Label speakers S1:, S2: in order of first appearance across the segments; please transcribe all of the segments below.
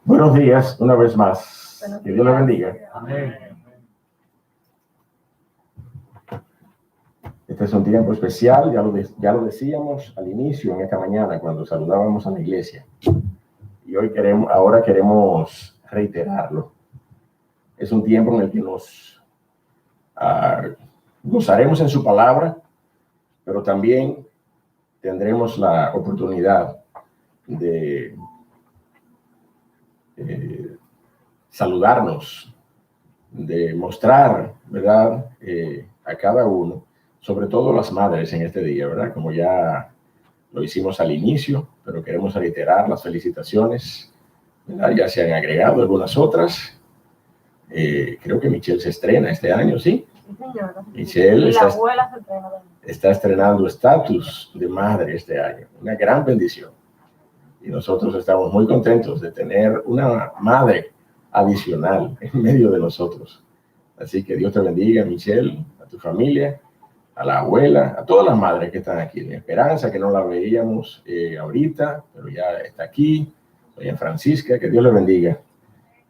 S1: Buenos días, una vez más. Que Dios le bendiga.
S2: Amén.
S1: Este es un tiempo especial, ya lo decíamos al inicio, en esta mañana, cuando saludábamos a la iglesia. Y ahora queremos reiterarlo. Es un tiempo en el que nos gozaremos en su palabra, pero también tendremos la oportunidad de saludarnos, de mostrar, ¿verdad?, a cada uno, sobre todo las madres en este día, ¿verdad? Como ya lo hicimos al inicio, pero queremos reiterar las felicitaciones, ¿verdad? Ya se han agregado algunas otras. Creo que Michelle se estrena este año, ¿sí?
S3: Sí, señora.
S1: Michelle
S3: y la abuela se estrena también.
S1: Está estrenando estatus de madre este año, una gran bendición. Y nosotros estamos muy contentos de tener una madre adicional en medio de nosotros. Así que Dios te bendiga, Michelle, a tu familia, a la abuela, a todas las madres que están aquí. En Esperanza, que no la veíamos ahorita, pero ya está aquí. Doña Francisca, que Dios le bendiga.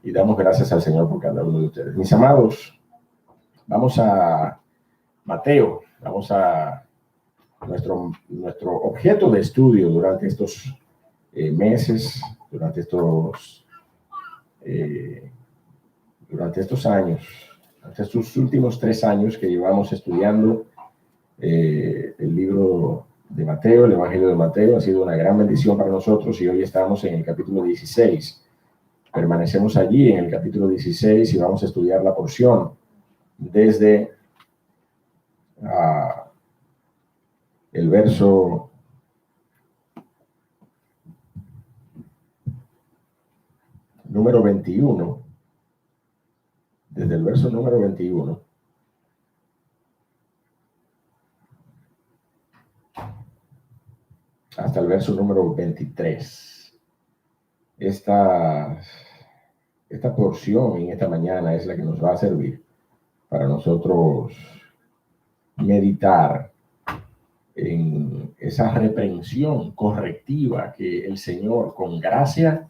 S1: Y damos gracias al Señor por cada uno de ustedes. Mis amados, vamos a Mateo, vamos a nuestro objeto de estudio durante estos meses, durante estos años, durante estos últimos 3 años que llevamos estudiando el libro de Mateo, el Evangelio de Mateo. Ha sido una gran bendición para nosotros y hoy estamos en el capítulo 16. Permanecemos allí en el capítulo 16 y vamos a estudiar la porción desde el verso número 21, desde el verso número 21 hasta el verso número 23. Esta porción en esta mañana es la que nos va a servir para nosotros meditar en esa reprensión correctiva que el Señor con gracia,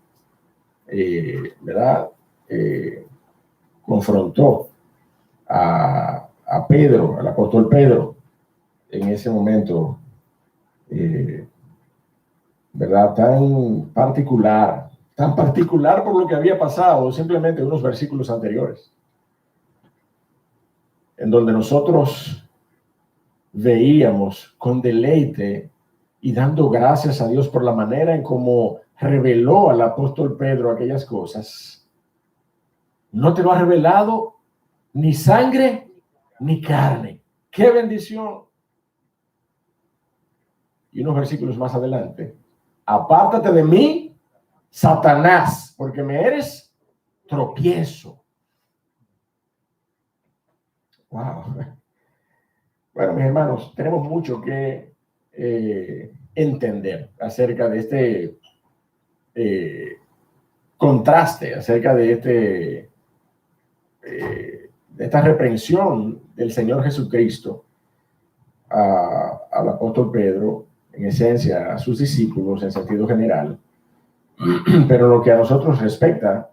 S1: ¿verdad?, confrontó a Pedro, al apóstol Pedro, en ese momento, ¿verdad?, tan particular por lo que había pasado, simplemente unos versículos anteriores, en donde nosotros veíamos con deleite y dando gracias a Dios por la manera en cómo reveló al apóstol Pedro aquellas cosas. No te lo ha revelado ni sangre ni carne. ¡Qué bendición! Y unos versículos más adelante: apártate de mí, Satanás, porque me eres tropiezo. Wow. Bueno, mis hermanos, tenemos mucho que entender acerca de este contraste, acerca de esta reprensión del Señor Jesucristo al apóstol Pedro, en esencia a sus discípulos en sentido general. Pero lo que a nosotros respecta,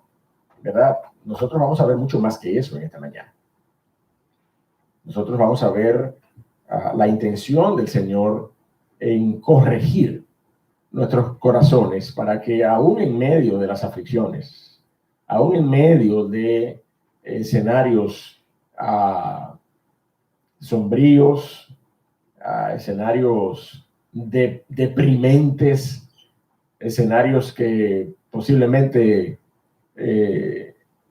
S1: ¿verdad?, nosotros vamos a ver mucho más que eso en esta mañana. Nosotros vamos a ver la intención del Señor en corregir nuestros corazones para que aún en medio de las aflicciones, aún en medio de escenarios sombríos, escenarios deprimentes, escenarios que posiblemente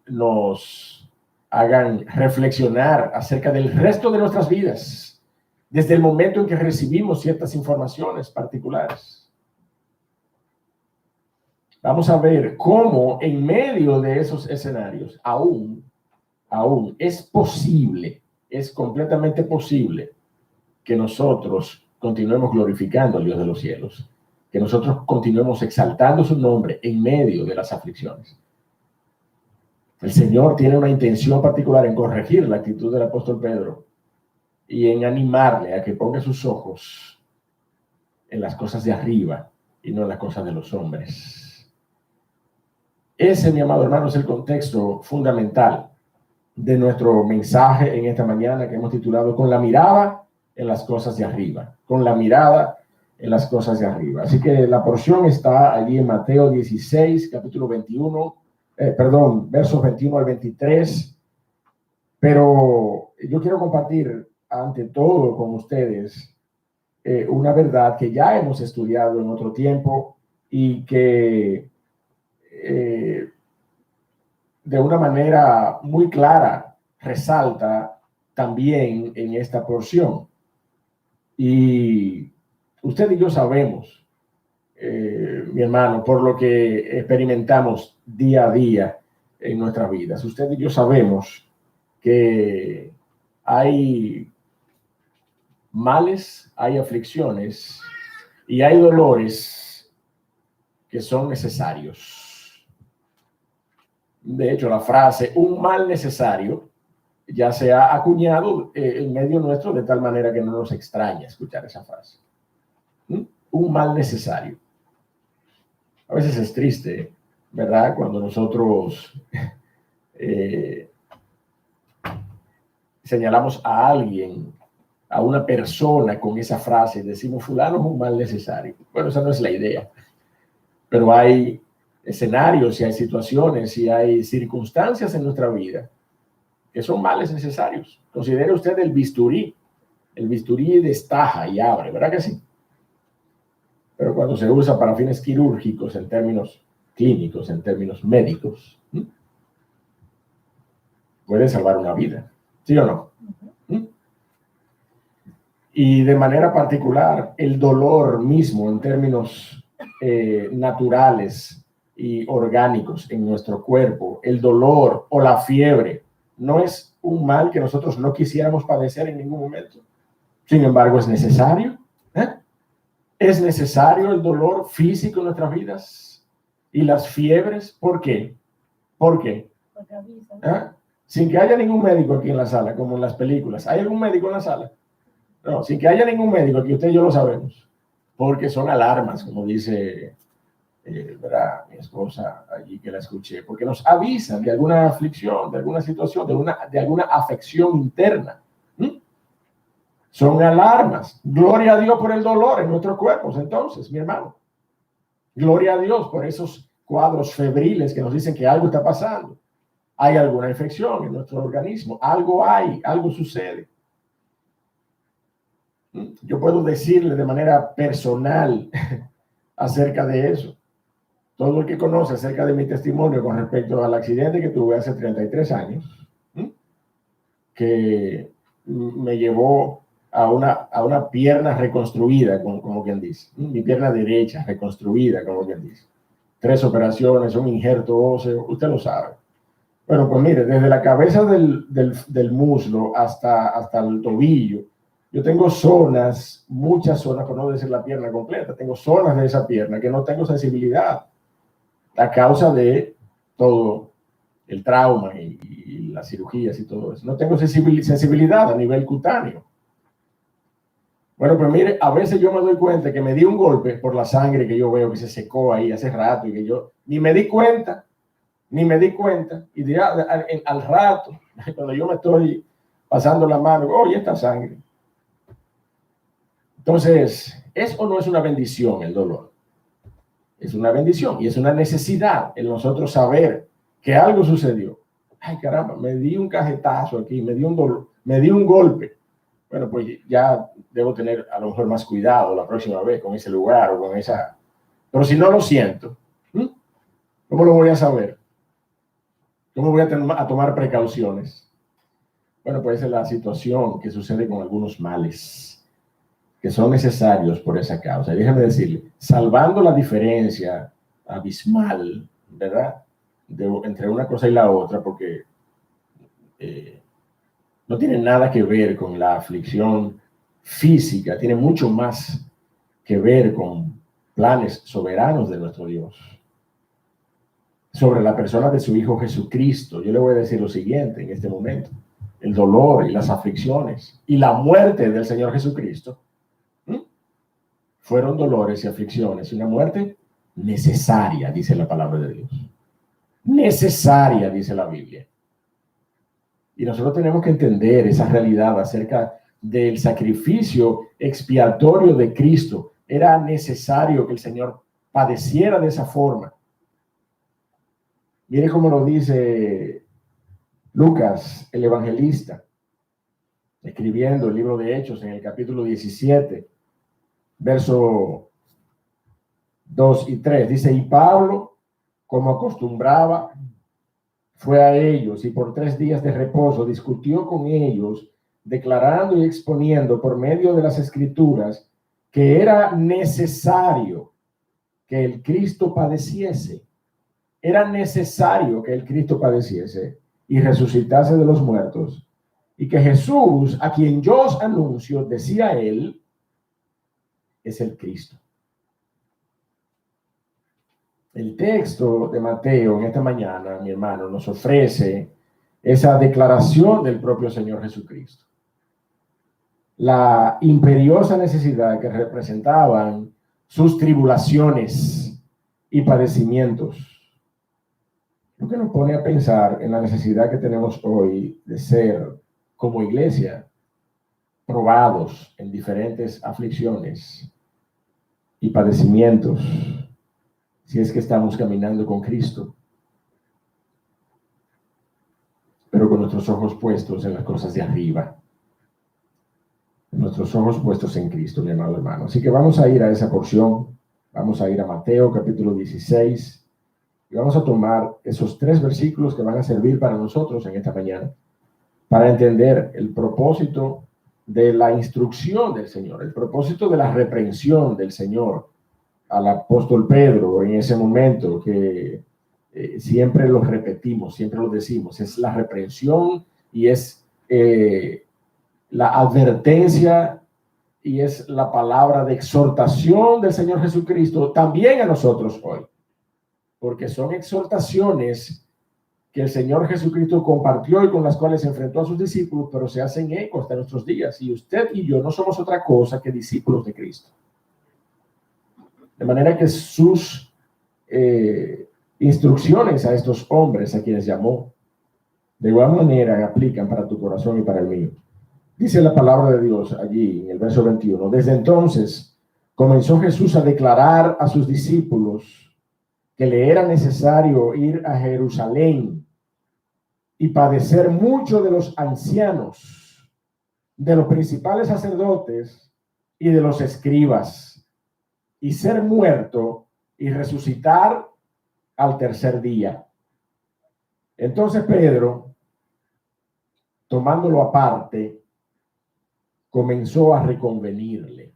S1: nos hagan reflexionar acerca del resto de nuestras vidas, desde el momento en que recibimos ciertas informaciones particulares. Vamos a ver cómo en medio de esos escenarios aún es posible, es completamente posible que nosotros continuemos glorificando al Dios de los cielos, que nosotros continuemos exaltando su nombre en medio de las aflicciones. El Señor tiene una intención particular en corregir la actitud del apóstol Pedro y en animarle a que ponga sus ojos en las cosas de arriba y no en las cosas de los hombres. Ese, mi amado hermano, es el contexto fundamental de nuestro mensaje en esta mañana que hemos titulado Con la mirada en las cosas de arriba. Con la mirada en las cosas de arriba. Así que la porción está allí en Mateo 16, capítulo 21, versos 21 al 23. Pero yo quiero compartir ante todo con ustedes una verdad que ya hemos estudiado en otro tiempo y que de una manera muy clara resalta también en esta porción. Y usted y yo sabemos, mi hermano, por lo que experimentamos día a día en nuestras vidas, usted y yo sabemos que hay males, hay aflicciones y hay dolores que son necesarios. De hecho, la frase un mal necesario ya se ha acuñado en medio nuestro de tal manera que no nos extraña escuchar esa frase. Un mal necesario. A veces es triste, ¿verdad? Cuando nosotros señalamos a alguien, a una persona con esa frase y decimos fulano es un mal necesario. Bueno, esa no es la idea. Pero hay escenarios y hay situaciones y hay circunstancias en nuestra vida que son males necesarios. Considere usted el bisturí. El bisturí destaja y abre, ¿verdad que sí? Pero cuando se usa para fines quirúrgicos, en términos clínicos, en términos médicos, puede salvar una vida, ¿sí o no? Y de manera particular, el dolor mismo en términos naturales y orgánicos en nuestro cuerpo, el dolor o la fiebre, no es un mal que nosotros no quisiéramos padecer en ningún momento. Sin embargo, es necesario. Es necesario el dolor físico en nuestras vidas y las fiebres. ¿Por qué? ¿Por qué? Sin que haya ningún médico aquí en la sala, como en las películas. ¿Hay algún médico en la sala? No, sin que haya ningún médico, aquí usted y yo lo sabemos. Porque son alarmas, como dice ¿verdad? Mi esposa allí que la escuché, porque nos avisan de alguna aflicción, de alguna situación, de alguna afección interna. Son alarmas. Gloria a Dios por el dolor en nuestros cuerpos, entonces, mi hermano. Gloria a Dios por esos cuadros febriles que nos dicen que algo está pasando. Hay alguna infección en nuestro organismo. Algo hay, algo sucede. Yo puedo decirle de manera personal acerca de eso. Todo el que conoce acerca de mi testimonio con respecto al accidente que tuve hace 33 años, que me llevó a una pierna reconstruida, como quien dice. Mi pierna derecha reconstruida, como quien dice. 3 operaciones, un injerto óseo, usted lo sabe. Bueno, pues mire, desde la cabeza del muslo hasta el tobillo, yo tengo zonas, muchas zonas, por no decir la pierna completa, tengo zonas de esa pierna que no tengo sensibilidad a causa de todo el trauma y las cirugías y todo eso. No tengo sensibilidad a nivel cutáneo. Bueno, pues mire, a veces yo me doy cuenta que me di un golpe por la sangre que yo veo que se secó ahí hace rato y que yo ni me di cuenta, y de, al rato, cuando yo me estoy pasando la mano, oye, esta sangre. Entonces, ¿es o no es una bendición el dolor? Es una bendición y es una necesidad el nosotros saber que algo sucedió. Ay, caramba, me di un cajetazo aquí, me di un dolor, me di un golpe. Bueno, pues ya debo tener a lo mejor más cuidado la próxima vez con ese lugar o con esa... Pero si no lo siento, ¿cómo lo voy a saber? ¿Cómo voy a tomar precauciones? Bueno, pues esa es la situación que sucede con algunos males que son necesarios por esa causa. Y déjame decirle, salvando la diferencia abismal, ¿verdad? Entre una cosa y la otra, porque no tiene nada que ver con la aflicción física, tiene mucho más que ver con planes soberanos de nuestro Dios. Sobre la persona de su Hijo Jesucristo, yo le voy a decir lo siguiente en este momento. El dolor y las aflicciones y la muerte del Señor Jesucristo fueron dolores y aflicciones, una muerte necesaria, dice la palabra de Dios. necesaria, dice la Biblia. Y nosotros tenemos que entender esa realidad acerca del sacrificio expiatorio de Cristo. Era necesario que el Señor padeciera de esa forma. Mire cómo lo dice Lucas, el evangelista, escribiendo el libro de Hechos en el capítulo 17, verso 2 y 3. Dice, y Pablo, como acostumbraba, fue a ellos y por 3 días de reposo discutió con ellos, declarando y exponiendo por medio de las Escrituras que era necesario que el Cristo padeciese. Era necesario que el Cristo padeciese y resucitase de los muertos, y que Jesús, a quien yo os anuncio, decía él, es el Cristo. El texto de Mateo en esta mañana, mi hermano, nos ofrece esa declaración del propio Señor Jesucristo. La imperiosa necesidad que representaban sus tribulaciones y padecimientos. Lo que nos pone a pensar en la necesidad que tenemos hoy de ser, como iglesia, probados en diferentes aflicciones y padecimientos, si es que estamos caminando con Cristo, pero con nuestros ojos puestos en las cosas de arriba, nuestros ojos puestos en Cristo, mi amado hermano. Así que vamos a ir a esa porción, vamos a ir a Mateo capítulo 16, y vamos a tomar esos 3 versículos que van a servir para nosotros en esta mañana, para entender el propósito de la instrucción del Señor, el propósito de la reprensión del Señor al apóstol Pedro en ese momento, que siempre lo repetimos, siempre lo decimos, es la reprensión y es la advertencia y es la palabra de exhortación del Señor Jesucristo también a nosotros hoy, porque son exhortaciones que el Señor Jesucristo compartió y con las cuales se enfrentó a sus discípulos, pero se hacen eco hasta nuestros días, y usted y yo no somos otra cosa que discípulos de Cristo. De manera que sus instrucciones a estos hombres a quienes llamó, de igual manera aplican para tu corazón y para el mío. Dice la palabra de Dios allí en el verso 21. Desde entonces comenzó Jesús a declarar a sus discípulos que le era necesario ir a Jerusalén y padecer mucho de los ancianos, de los principales sacerdotes y de los escribas, y ser muerto y resucitar al 3er día. Entonces Pedro, tomándolo aparte, comenzó a reconvenirle,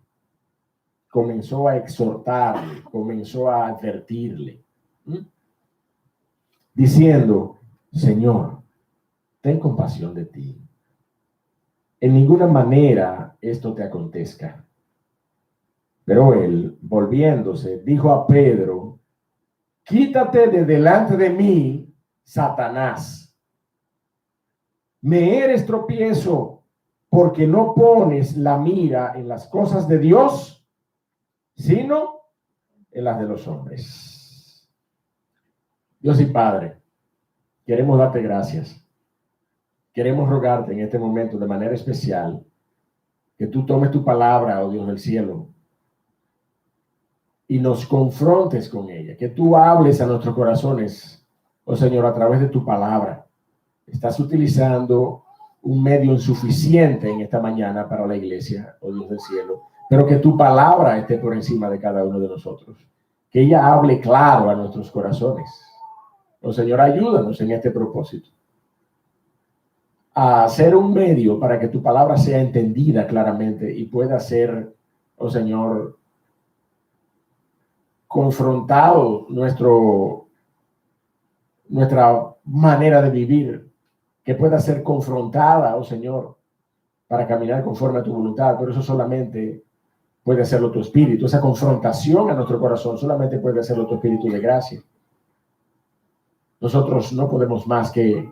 S1: comenzó a exhortarle, comenzó a advertirle, diciendo, Señor, ten compasión de ti. En ninguna manera esto te acontezca. Pero él, volviéndose, dijo a Pedro, quítate de delante de mí, Satanás. Me eres tropiezo, porque no pones la mira en las cosas de Dios, sino en las de los hombres. Dios y Padre, queremos darte gracias. Queremos rogarte en este momento de manera especial que tú tomes tu palabra, oh Dios del cielo, y nos confrontes con ella, que tú hables a nuestros corazones, oh Señor, a través de tu palabra. Estás utilizando un medio insuficiente en esta mañana para la iglesia, oh Dios del cielo, pero que tu palabra esté por encima de cada uno de nosotros, que ella hable claro a nuestros corazones. Oh Señor, ayúdanos en este propósito, a ser un medio para que tu palabra sea entendida claramente y pueda ser, oh Señor, confrontado nuestra manera de vivir, que pueda ser confrontada, oh Señor, para caminar conforme a tu voluntad. Pero eso solamente puede hacerlo tu Espíritu. Esa confrontación a nuestro corazón solamente puede hacerlo tu Espíritu de gracia. Nosotros no podemos más que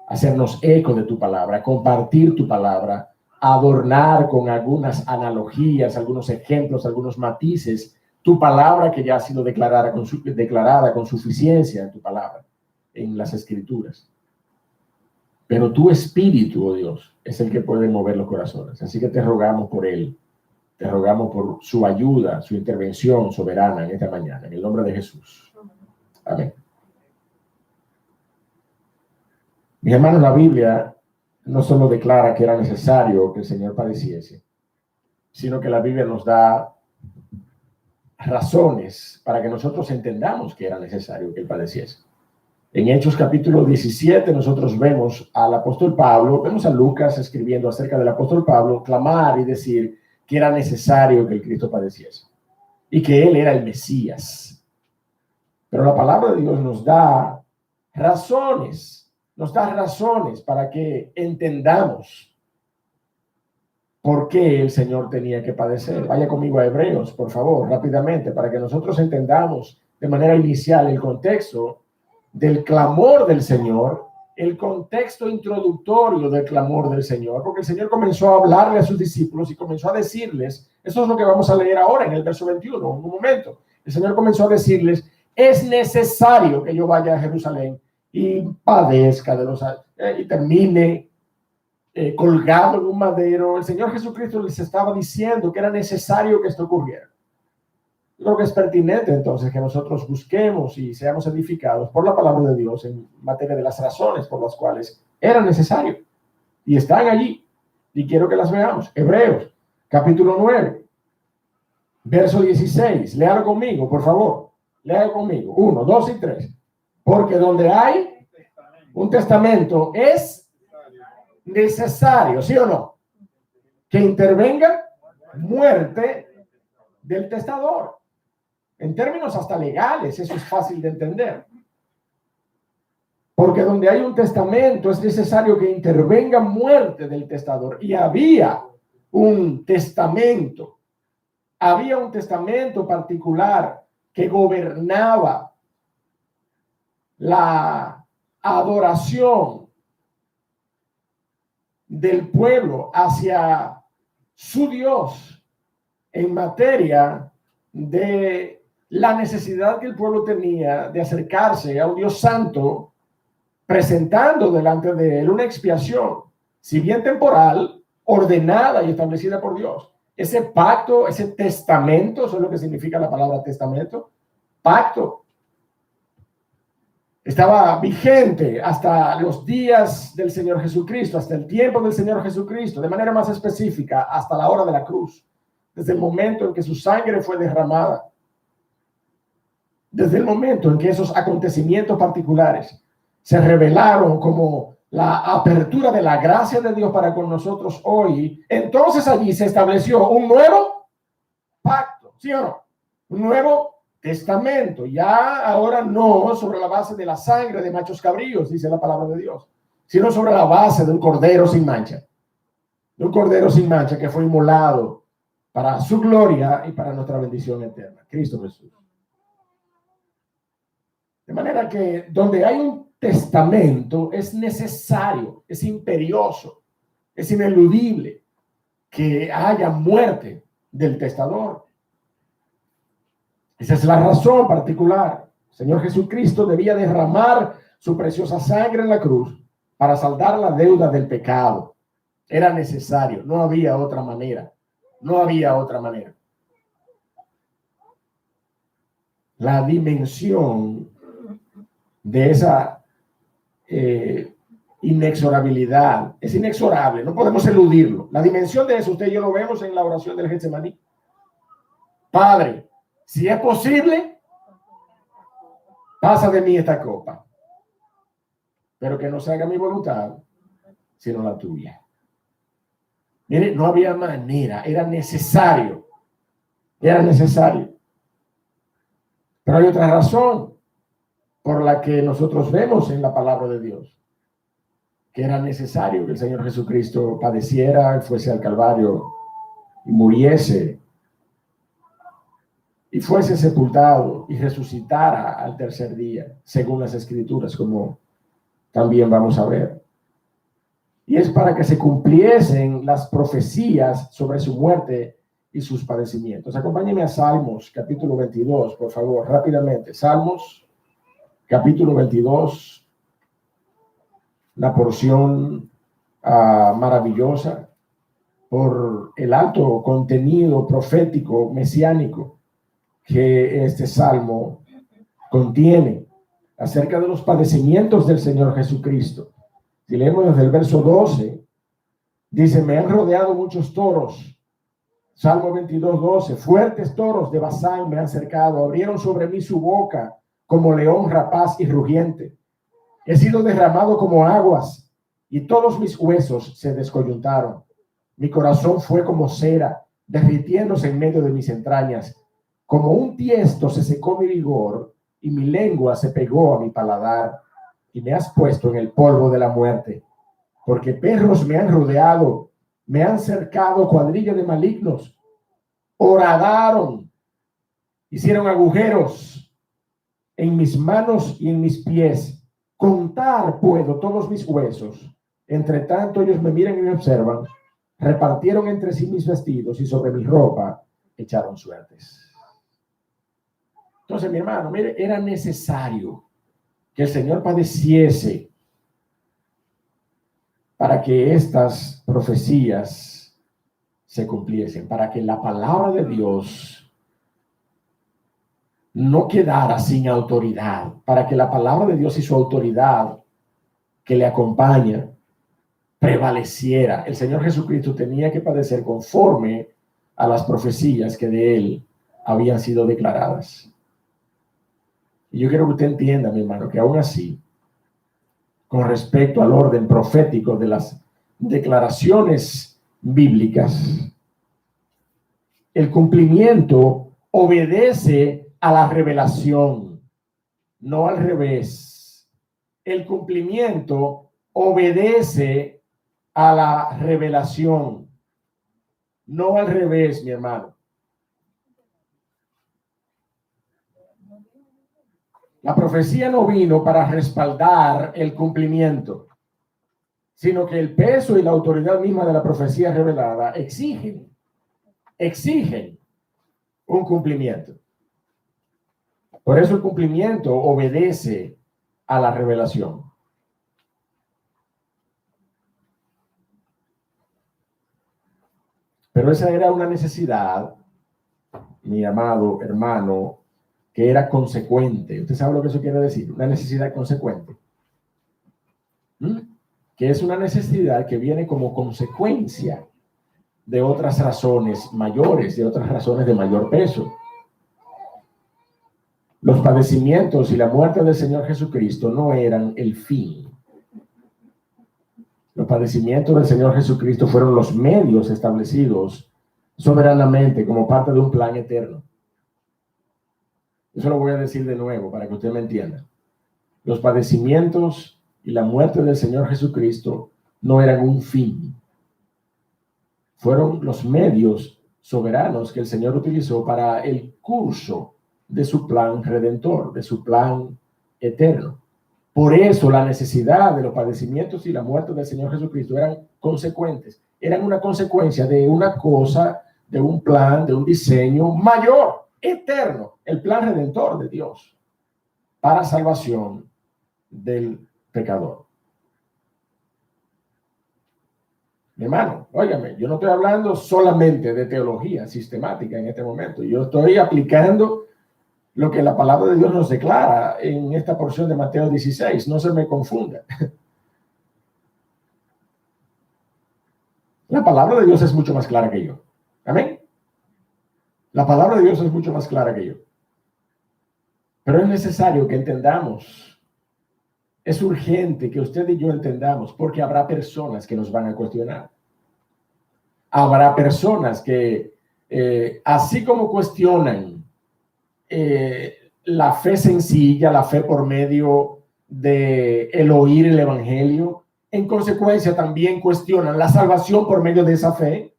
S1: hacernos eco de tu palabra, compartir tu palabra, adornar con algunas analogías, algunos ejemplos, algunos matices, tu palabra que ya ha sido declarada con suficiencia en tu palabra. en las Escrituras. Pero tu Espíritu, oh Dios, es el que puede mover los corazones. Así que te rogamos por Él. Te rogamos por su ayuda, su intervención soberana en esta mañana. En el nombre de Jesús. Amén. Mis hermanos, la Biblia no solo declara que era necesario que el Señor padeciese, sino que la Biblia nos da razones para que nosotros entendamos que era necesario que Él padeciese. En Hechos capítulo 17 nosotros vemos al apóstol Pablo, vemos a Lucas escribiendo acerca del apóstol Pablo, clamar y decir que era necesario que el Cristo padeciese y que Él era el Mesías. Pero la palabra de Dios nos da razones para que entendamos por qué el Señor tenía que padecer. Vaya conmigo a Hebreos, por favor, rápidamente, para que nosotros entendamos de manera inicial el contexto del clamor del Señor, el contexto introductorio del clamor del Señor, porque el Señor comenzó a hablarle a sus discípulos y comenzó a decirles, eso es lo que vamos a leer ahora en el verso 21, en un momento. El Señor comenzó a decirles, es necesario que yo vaya a Jerusalén y padezca de los y termine colgado en un madero. El Señor Jesucristo les estaba diciendo que era necesario que esto ocurriera. Yo creo que es pertinente entonces que nosotros busquemos y seamos edificados por la palabra de Dios en materia de las razones por las cuales era necesario. Y están allí. Y quiero que las veamos. Hebreos, capítulo 9, verso 16. Léalo conmigo, por favor. Léalo conmigo. 1, 2 y 3. Porque donde hay un testamento es necesario, ¿sí o no? Que intervenga muerte del testador. En términos hasta legales, eso es fácil de entender. Porque donde hay un testamento es necesario que intervenga muerte del testador. Y había un testamento particular que gobernaba la adoración del pueblo hacia su Dios en materia de la necesidad que el pueblo tenía de acercarse a un Dios santo, presentando delante de él una expiación, si bien temporal, ordenada y establecida por Dios. Ese pacto, ese testamento, eso es lo que significa la palabra testamento, pacto, estaba vigente hasta los días del Señor Jesucristo, hasta el tiempo del Señor Jesucristo, de manera más específica, hasta la hora de la cruz, desde el momento en que su sangre fue derramada, desde el momento en que esos acontecimientos particulares se revelaron como la apertura de la gracia de Dios para con nosotros hoy, entonces allí se estableció un nuevo pacto, ¿sí o no? Un nuevo testamento, ya ahora no sobre la base de la sangre de machos cabríos, dice la palabra de Dios, sino sobre la base de un cordero sin mancha, que fue inmolado para su gloria y para nuestra bendición eterna, Cristo Jesús. De manera que donde hay un testamento es necesario, es imperioso, es ineludible que haya muerte del testador. Esa es la razón particular. El Señor Jesucristo debía derramar su preciosa sangre en la cruz para saldar la deuda del pecado. Era necesario, no había otra manera. No había otra manera. La dimensión de esa inexorabilidad es inexorable, no podemos eludirlo. La dimensión de eso, usted y yo lo vemos en la oración del Getsemaní. Padre, si es posible, pasa de mí esta copa, pero que no se haga mi voluntad, sino la tuya. Mire, no había manera, era necesario. Pero hay otra razón por la que nosotros vemos en la palabra de Dios que era necesario que el Señor Jesucristo padeciera, fuese al Calvario y muriese y fuese sepultado y resucitara al tercer día, según las Escrituras, como también vamos a ver. Y es para que se cumpliesen las profecías sobre su muerte y sus padecimientos. Acompáñenme a Salmos, capítulo 22, por favor, rápidamente. Salmos, capítulo 22. una porción maravillosa por el alto contenido profético mesiánico que este salmo contiene acerca de los padecimientos del Señor Jesucristo. Si leemos desde el verso 12, dice: me han rodeado muchos toros. Salmo 22:12, fuertes toros de Basán me han cercado, abrieron sobre mí su boca como león rapaz y rugiente. He sido derramado como aguas y todos mis huesos se descoyuntaron. Mi corazón fue como cera, derritiéndose en medio de mis entrañas. Como un tiesto se secó mi vigor y mi lengua se pegó a mi paladar. Y me has puesto en el polvo de la muerte, porque perros me han rodeado, me han cercado cuadrilla de malignos, horadaron, hicieron agujeros en mis manos y en mis pies. Contar puedo todos mis huesos. Entre tanto ellos me miran y me observan. Repartieron entre sí mis vestidos y sobre mi ropa echaron suertes. Entonces, mi hermano, mire, era necesario que el Señor padeciese para que estas profecías se cumpliesen, para que la palabra de Dios no quedara sin autoridad, para que la palabra de Dios y su autoridad que le acompaña prevaleciera. El Señor Jesucristo tenía que padecer conforme a las profecías que de él habían sido declaradas. Y yo quiero que usted entienda, mi hermano, que aún así, con respecto al orden profético de las declaraciones bíblicas, el cumplimiento obedece a la revelación, no al revés. El cumplimiento obedece a la revelación, no al revés, mi hermano. La profecía no vino para respaldar el cumplimiento, sino que el peso y la autoridad misma de la profecía revelada exigen un cumplimiento. Por eso el cumplimiento obedece a la revelación. Pero esa era una necesidad, mi amado hermano, que era consecuente. ¿Usted sabe lo que eso quiere decir? Una necesidad consecuente. Que es una necesidad que viene como consecuencia de otras razones mayores, de otras razones de mayor peso. Los padecimientos y la muerte del Señor Jesucristo no eran el fin. Los padecimientos del Señor Jesucristo fueron los medios establecidos soberanamente como parte de un plan eterno. Eso lo voy a decir de nuevo para que usted me entienda. Los padecimientos y la muerte del Señor Jesucristo no eran un fin. Fueron los medios soberanos que el Señor utilizó para el curso de su plan redentor, de su plan eterno. Por eso la necesidad de los padecimientos y la muerte del Señor Jesucristo eran consecuentes. Eran una consecuencia de una cosa, de un plan, de un diseño mayor, eterno, el plan redentor de Dios para salvación del pecador. Mi hermano, óigame, yo no estoy hablando solamente de teología sistemática en este momento. Yo estoy aplicando lo que la palabra de Dios nos declara en esta porción de Mateo 16. No se me confunda. La palabra de Dios es mucho más clara que yo. Amén. La palabra de Dios es mucho más clara que yo. Pero es necesario que entendamos. Es urgente que usted y yo entendamos, porque habrá personas que nos van a cuestionar. Habrá personas que, así como cuestionan la fe sencilla, la fe por medio de el oír el evangelio, en consecuencia también cuestionan la salvación por medio de esa fe,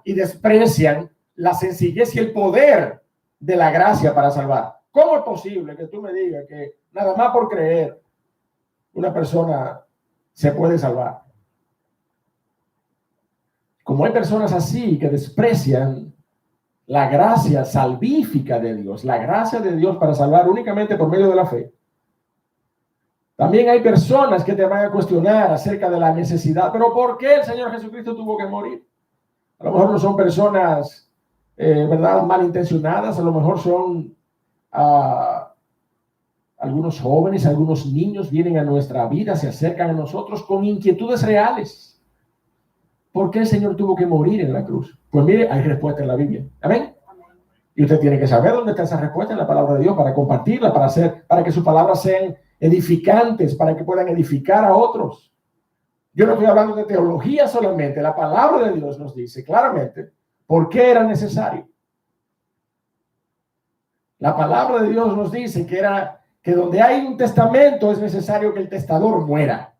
S1: y desprecian la sencillez y el poder de la gracia para salvar. ¿Cómo es posible que tú me digas que nada más por creer una persona se puede salvar? Como hay personas así que desprecian la gracia salvífica de Dios, la gracia de Dios para salvar únicamente por medio de la fe, También hay personas que te van a cuestionar acerca de la necesidad. ¿Pero por qué el Señor Jesucristo tuvo que morir? A lo mejor no son personas, ¿verdad?, malintencionadas. A lo mejor son algunos jóvenes, algunos niños vienen a nuestra vida, se acercan a nosotros con inquietudes reales. ¿Por qué el Señor tuvo que morir en la cruz? Pues mire, hay respuesta en la Biblia. ¿Amén? Y usted tiene que saber dónde está esa respuesta en la palabra de Dios para compartirla, para que sus palabras sean edificantes, para que puedan edificar a otros. Yo no estoy hablando de teología solamente. La palabra de Dios nos dice claramente por qué era necesario. La palabra de Dios nos dice que donde hay un testamento es necesario que el testador muera.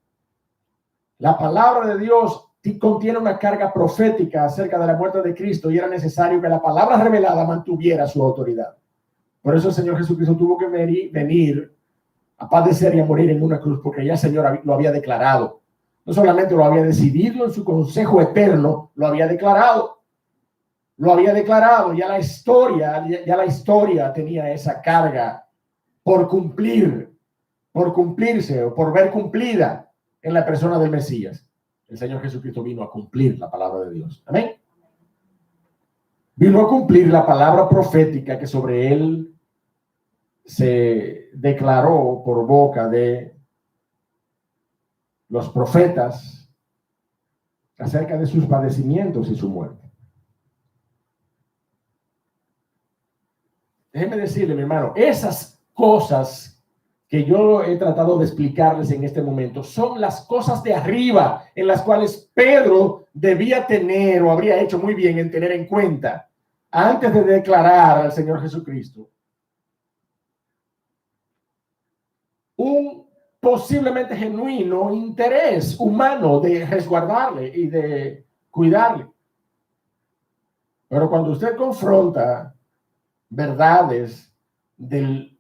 S1: La palabra de Dios contiene una carga profética acerca de la muerte de Cristo y era necesario que la palabra revelada mantuviera su autoridad. Por eso el Señor Jesucristo tuvo que venir a padecer y a morir en una cruz, porque ya el Señor lo había declarado. No solamente lo había decidido en su consejo eterno, lo había declarado. Lo había declarado. Ya la historia tenía esa carga por cumplirse o por ver cumplida en la persona del Mesías. El Señor Jesucristo vino a cumplir la palabra de Dios. Amén. Vino a cumplir la palabra profética que sobre él se declaró por boca de los profetas acerca de sus padecimientos y su muerte. Déjeme decirle, mi hermano, esas cosas que yo he tratado de explicarles en este momento son las cosas de arriba en las cuales Pedro debía tener o habría hecho muy bien en tener en cuenta antes de declarar al Señor Jesucristo un posiblemente genuino interés humano de resguardarle y de cuidarle. Pero cuando usted confronta verdades del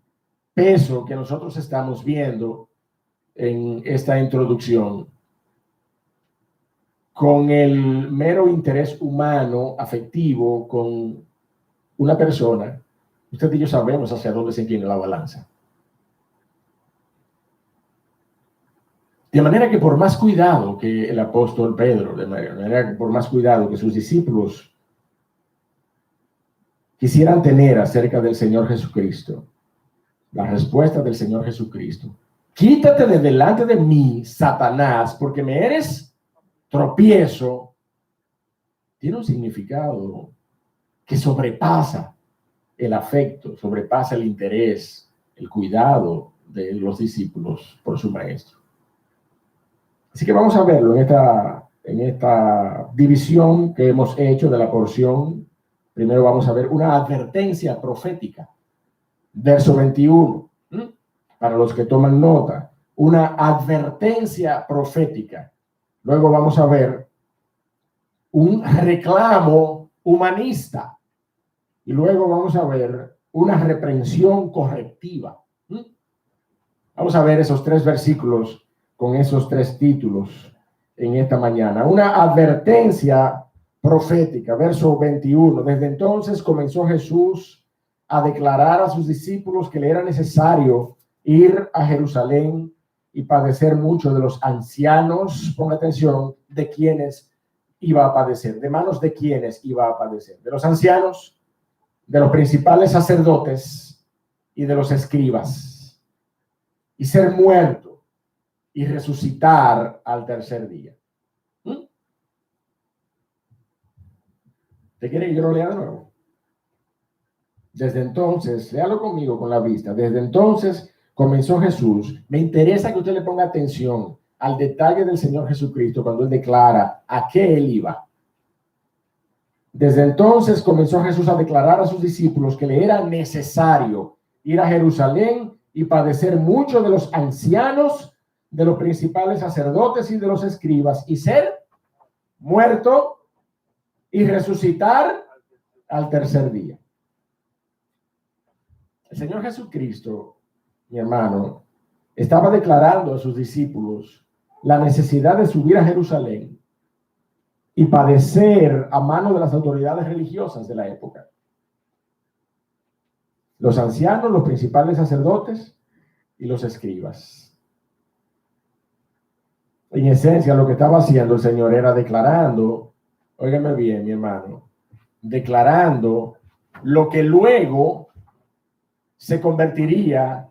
S1: peso que nosotros estamos viendo en esta introducción con el mero interés humano, afectivo, con una persona, usted y yo sabemos hacia dónde se inclina la balanza. De manera que por más cuidado que el apóstol Pedro, de manera que por más cuidado que sus discípulos quisieran tener acerca del Señor Jesucristo, la respuesta del Señor Jesucristo: quítate de delante de mí, Satanás, porque me eres tropiezo, tiene un significado que sobrepasa el afecto, sobrepasa el interés, el cuidado de los discípulos por su maestro. Así que vamos a verlo en esta división que hemos hecho de la porción. Primero vamos a ver una advertencia profética. Verso 21, para los que toman nota, una advertencia profética. Luego vamos a ver un reclamo humanista. Y luego vamos a ver una reprensión correctiva. Vamos a ver esos 3 versículos con esos 3 títulos en esta mañana. Una advertencia profética, verso 21. Desde entonces comenzó Jesús a declarar a sus discípulos que le era necesario ir a Jerusalén y padecer mucho de los ancianos, ponga atención, de quienes iba a padecer, de manos de quienes iba a padecer, de los ancianos, de los principales sacerdotes y de los escribas, y ser muerto y resucitar al tercer día. ¿Te quiere que yo lo lea de nuevo? Desde entonces, léalo conmigo con la vista. Desde entonces comenzó Jesús. Me interesa que usted le ponga atención al detalle del Señor Jesucristo cuando él declara a qué él iba. Desde entonces comenzó Jesús a declarar a sus discípulos que le era necesario ir a Jerusalén y padecer mucho de los ancianos, de los principales sacerdotes y de los escribas, y ser muerto y resucitar al tercer día. El Señor Jesucristo, mi hermano, estaba declarando a sus discípulos la necesidad de subir a Jerusalén y padecer a mano de las autoridades religiosas de la época. Los ancianos, los principales sacerdotes y los escribas. En esencia, lo que estaba haciendo el Señor era declarando, óigame bien, mi hermano, declarando lo que luego se convertiría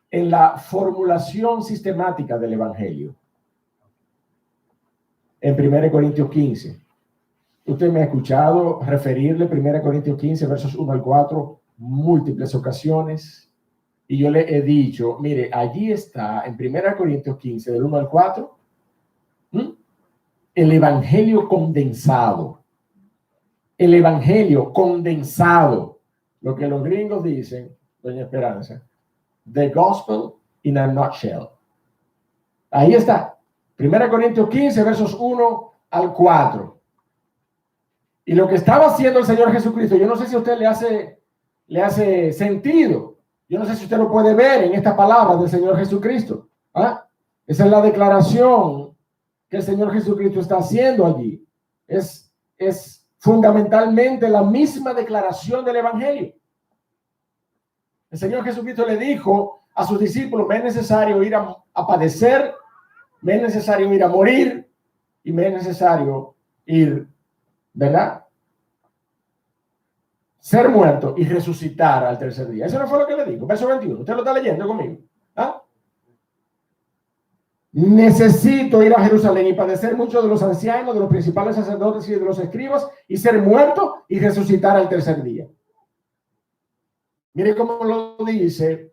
S1: en la formulación sistemática del Evangelio. En 1 Corintios 15. Usted me ha escuchado referirle 1 Corintios 15, versos 1 al 4, múltiples ocasiones. Y yo le he dicho, mire, allí está, en 1 Corintios 15, del 1 al 4, el Evangelio condensado. El Evangelio condensado. Lo que los gringos dicen, doña Esperanza, the gospel in a nutshell. Ahí está. 1 Corintios 15, versos 1 al 4. Y lo que estaba haciendo el Señor Jesucristo, yo no sé si a usted le hace sentido. Yo no sé si usted lo puede ver en esta palabra del Señor Jesucristo. ¿Ah? Esa es la declaración que el Señor Jesucristo está haciendo allí. Es fundamentalmente la misma declaración del Evangelio. El Señor Jesucristo le dijo a sus discípulos, me es necesario ir a padecer, me es necesario ir a morir y me es necesario ir, ¿verdad? Ser muerto y resucitar al tercer día. Eso no fue lo que le dijo. Verso 21. Usted lo está leyendo conmigo. ¿Ah? Necesito ir a Jerusalén y padecer mucho de los ancianos, de los principales sacerdotes y de los escribas y ser muerto y resucitar al tercer día. Mire cómo lo dice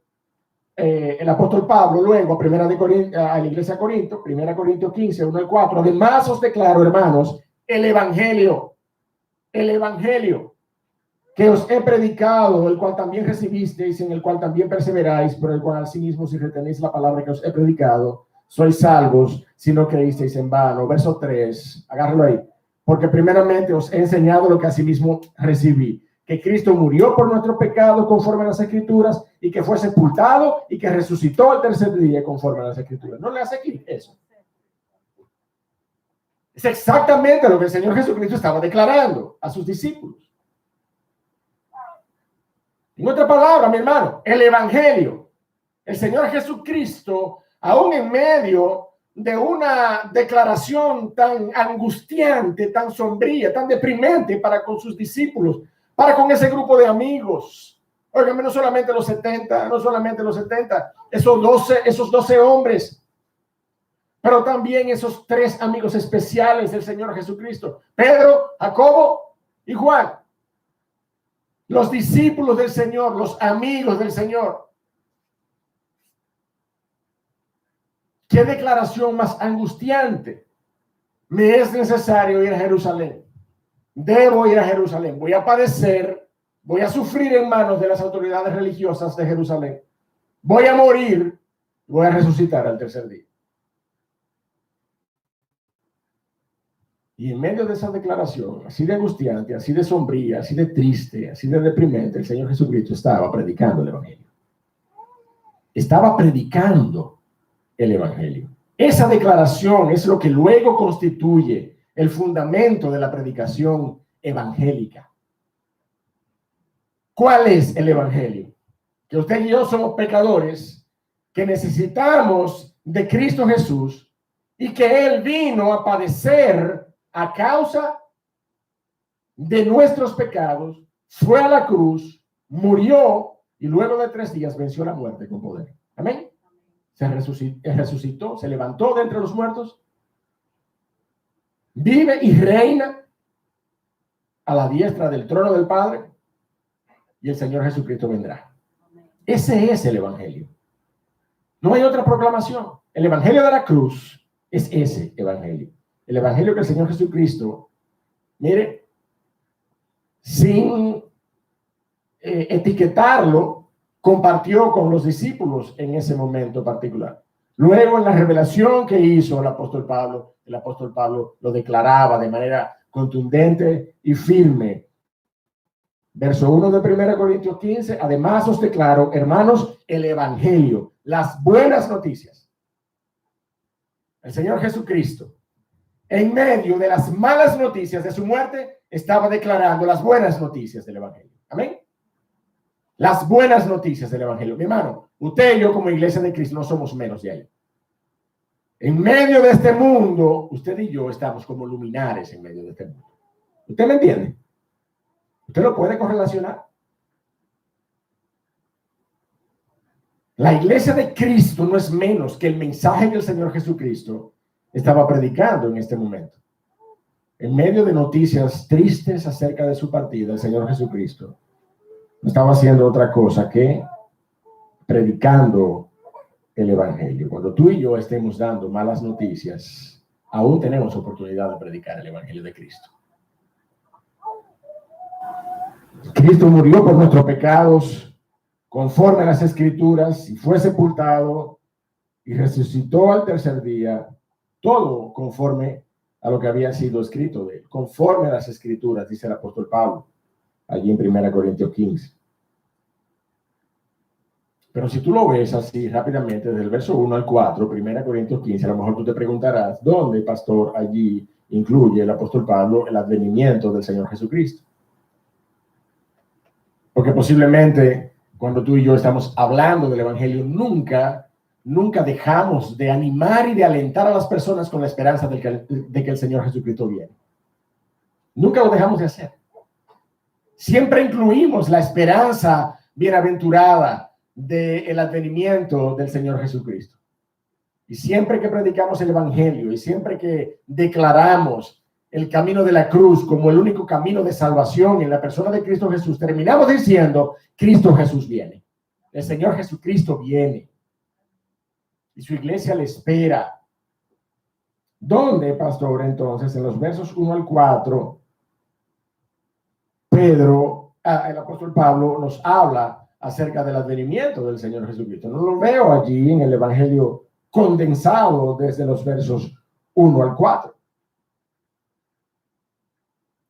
S1: el apóstol Pablo luego a la iglesia de Corinto, 1 Corintios 15, 1 al 4. Además os declaro, hermanos, el evangelio que os he predicado, el cual también recibisteis, en el cual también perseveráis, por el cual asimismo si retenéis la palabra que os he predicado, sois salvos si no creísteis en vano. Verso 3, agárralo ahí. Porque primeramente os he enseñado lo que asimismo recibí, que Cristo murió por nuestros pecados conforme a las Escrituras y que fue sepultado y que resucitó al tercer día conforme a las Escrituras. ¿No le hace clic eso? Es exactamente lo que el Señor Jesucristo estaba declarando a sus discípulos. En otra palabra, mi hermano, el Evangelio, el Señor Jesucristo, aún en medio de una declaración tan angustiante, tan sombría, tan deprimente para con sus discípulos, para con ese grupo de amigos. Óigame, no solamente los 70, esos 12 hombres, pero también esos 3 amigos especiales del Señor Jesucristo, Pedro, Jacobo y Juan. Los discípulos del Señor, los amigos del Señor. ¿Qué declaración más angustiante? Me es necesario ir a Jerusalén. Debo ir a Jerusalén. Voy a padecer, voy a sufrir en manos de las autoridades religiosas de Jerusalén. Voy a morir, voy a resucitar al tercer día. Y en medio de esa declaración, así de angustiante, así de sombría, así de triste, así de deprimente, el Señor Jesucristo estaba predicando el Evangelio. Estaba predicando el Evangelio. Esa declaración es lo que luego constituye el fundamento de la predicación evangélica. ¿Cuál es el Evangelio? Que usted y yo somos pecadores, que necesitamos de Cristo Jesús y que Él vino a padecer a causa de nuestros pecados, fue a la cruz, murió y luego de 3 días venció la muerte con poder. Amén. Se resucitó, se levantó de entre los muertos, vive y reina a la diestra del trono del Padre y el Señor Jesucristo vendrá. Ese es el Evangelio. No hay otra proclamación. El Evangelio de la cruz es ese Evangelio. El Evangelio que el Señor Jesucristo, mire, sin etiquetarlo, compartió con los discípulos en ese momento particular. Luego, en la revelación que hizo el apóstol Pablo lo declaraba de manera contundente y firme. Verso 1 de 1 Corintios 15, además os declaro, hermanos, el Evangelio, las buenas noticias. El Señor Jesucristo, en medio de las malas noticias de su muerte, estaba declarando las buenas noticias del Evangelio. Amén. Las buenas noticias del Evangelio. Mi hermano, usted y yo como iglesia de Cristo no somos menos de ahí. En medio de este mundo, usted y yo estamos como luminares en medio de este mundo. ¿Usted me entiende? ¿Usted lo puede correlacionar? La iglesia de Cristo no es menos que el mensaje que el Señor Jesucristo estaba predicando en este momento. En medio de noticias tristes acerca de su partida, el Señor Jesucristo no estaba haciendo otra cosa que predicando el Evangelio. Cuando tú y yo estemos dando malas noticias, aún tenemos oportunidad de predicar el Evangelio de Cristo. Cristo murió por nuestros pecados conforme a las Escrituras y fue sepultado y resucitó al tercer día, todo conforme a lo que había sido escrito de él, conforme a las Escrituras, dice el apóstol Pablo, allí en 1 Corintios 15. Pero si tú lo ves así rápidamente, desde el verso 1 al 4, 1 Corintios 15, a lo mejor tú te preguntarás, ¿dónde, pastor, allí incluye el apóstol Pablo el advenimiento del Señor Jesucristo? Porque posiblemente cuando tú y yo estamos hablando del Evangelio, nunca dejamos de animar y de alentar a las personas con la esperanza de que el Señor Jesucristo viene. Nunca lo dejamos de hacer. Siempre incluimos la esperanza bienaventurada del advenimiento del Señor Jesucristo. Y siempre que predicamos el Evangelio y siempre que declaramos el camino de la cruz como el único camino de salvación en la persona de Cristo Jesús, terminamos diciendo, Cristo Jesús viene. El Señor Jesucristo viene. Y su iglesia le espera. ¿Dónde, pastor? Entonces, en los versos 1 al 4, el apóstol Pablo nos habla acerca del advenimiento del Señor Jesucristo. No lo veo allí en el Evangelio condensado desde los versos 1 al 4.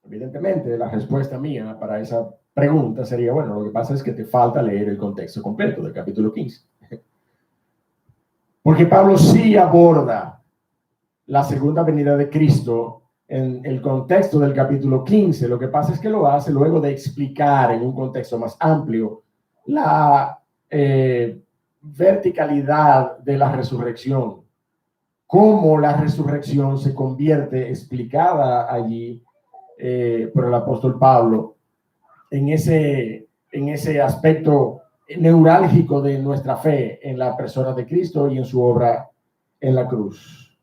S1: Evidentemente, la respuesta mía para esa pregunta sería, bueno, lo que pasa es que te falta leer el contexto completo del capítulo 15. Porque Pablo sí aborda la segunda venida de Cristo en el contexto del capítulo 15. Lo que pasa es que lo hace luego de explicar en un contexto más amplio la verticalidad de la resurrección, cómo la resurrección se convierte, explicada allí por el apóstol Pablo, en ese aspecto neurálgico de nuestra fe en la persona de Cristo y en su obra en la cruz.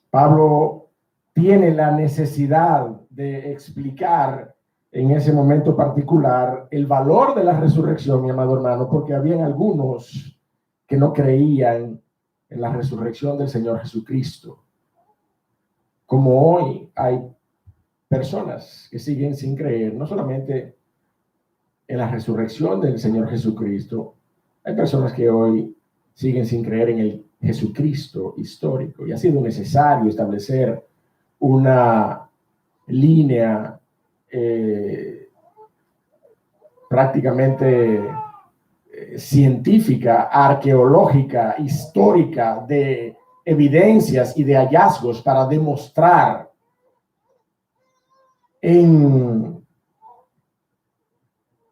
S1: Pablo tiene la necesidad de explicar en ese momento particular el valor de la resurrección, mi amado hermano, porque habían algunos que no creían en la resurrección del Señor Jesucristo. Como hoy hay personas que siguen sin creer, no solamente en la resurrección del Señor Jesucristo, hay personas que hoy siguen sin creer en el Jesucristo histórico, y ha sido necesario establecer una línea prácticamente científica, arqueológica, histórica, de evidencias y de hallazgos para demostrar en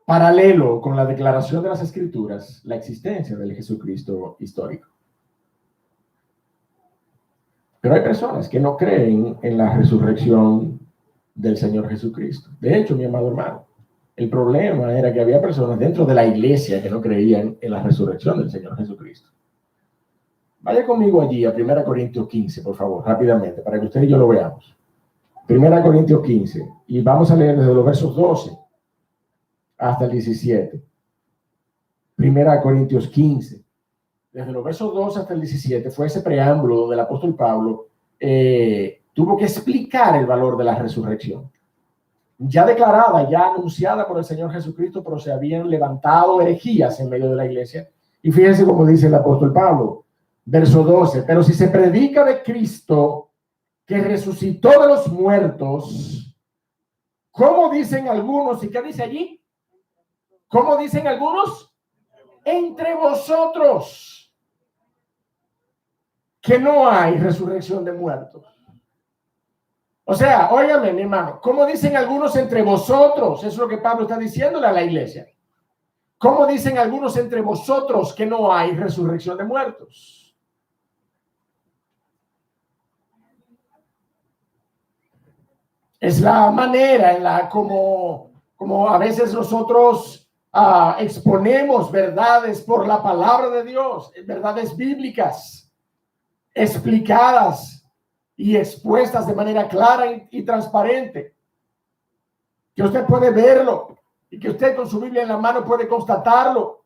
S1: paralelo con la declaración de las Escrituras la existencia del Jesucristo histórico. Pero hay personas que no creen en la resurrección del Señor Jesucristo. De hecho, mi amado hermano, el problema era que había personas dentro de la iglesia que no creían en la resurrección del Señor Jesucristo. Vaya conmigo allí a 1 Corintios 15, por favor, rápidamente, para que usted y yo lo veamos. 1 Corintios 15, y vamos a leer desde los versos 12 hasta el 17. 1 Corintios 15, desde los versos 12 hasta el 17, fue ese preámbulo donde el apóstol Pablo tuvo que explicar el valor de la resurrección. Ya declarada, ya anunciada por el Señor Jesucristo, pero se habían levantado herejías en medio de la iglesia. Y fíjense cómo dice el apóstol Pablo, verso 12, pero si se predica de Cristo que resucitó de los muertos, ¿cómo dicen algunos? ¿Y qué dice allí? ¿Cómo dicen algunos? Entre vosotros, que no hay resurrección de muertos. O sea, óigame, mi hermano, ¿cómo dicen algunos entre vosotros? Eso es lo que Pablo está diciéndole a la iglesia. ¿Cómo dicen algunos entre vosotros que no hay resurrección de muertos? Es la manera en la como a veces nosotros exponemos verdades por la palabra de Dios, verdades bíblicas, explicadas y expuestas de manera clara y transparente, que usted puede verlo y que usted con su Biblia en la mano puede constatarlo,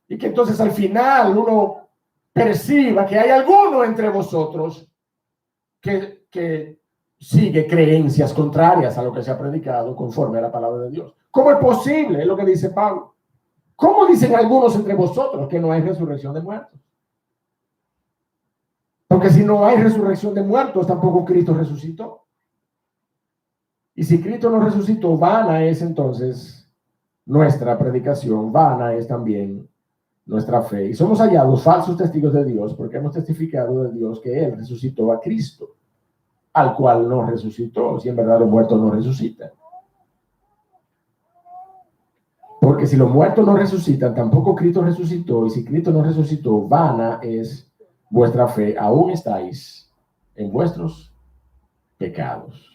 S1: y que entonces al final uno perciba que hay alguno entre vosotros que sigue creencias contrarias a lo que se ha predicado conforme a la palabra de Dios. ¿Cómo es posible? Es lo que dice Pablo. ¿Cómo dicen algunos entre vosotros que no hay resurrección de muertos? Porque si no hay resurrección de muertos, tampoco Cristo resucitó. Y si Cristo no resucitó, vana es entonces nuestra predicación, vana es también nuestra fe. Y somos hallados falsos testigos de Dios porque hemos testificado de Dios que Él resucitó a Cristo, al cual no resucitó, si en verdad los muertos no resucitan. Porque si los muertos no resucitan, tampoco Cristo resucitó, y si Cristo no resucitó, vana es vuestra fe, aún estáis en vuestros pecados.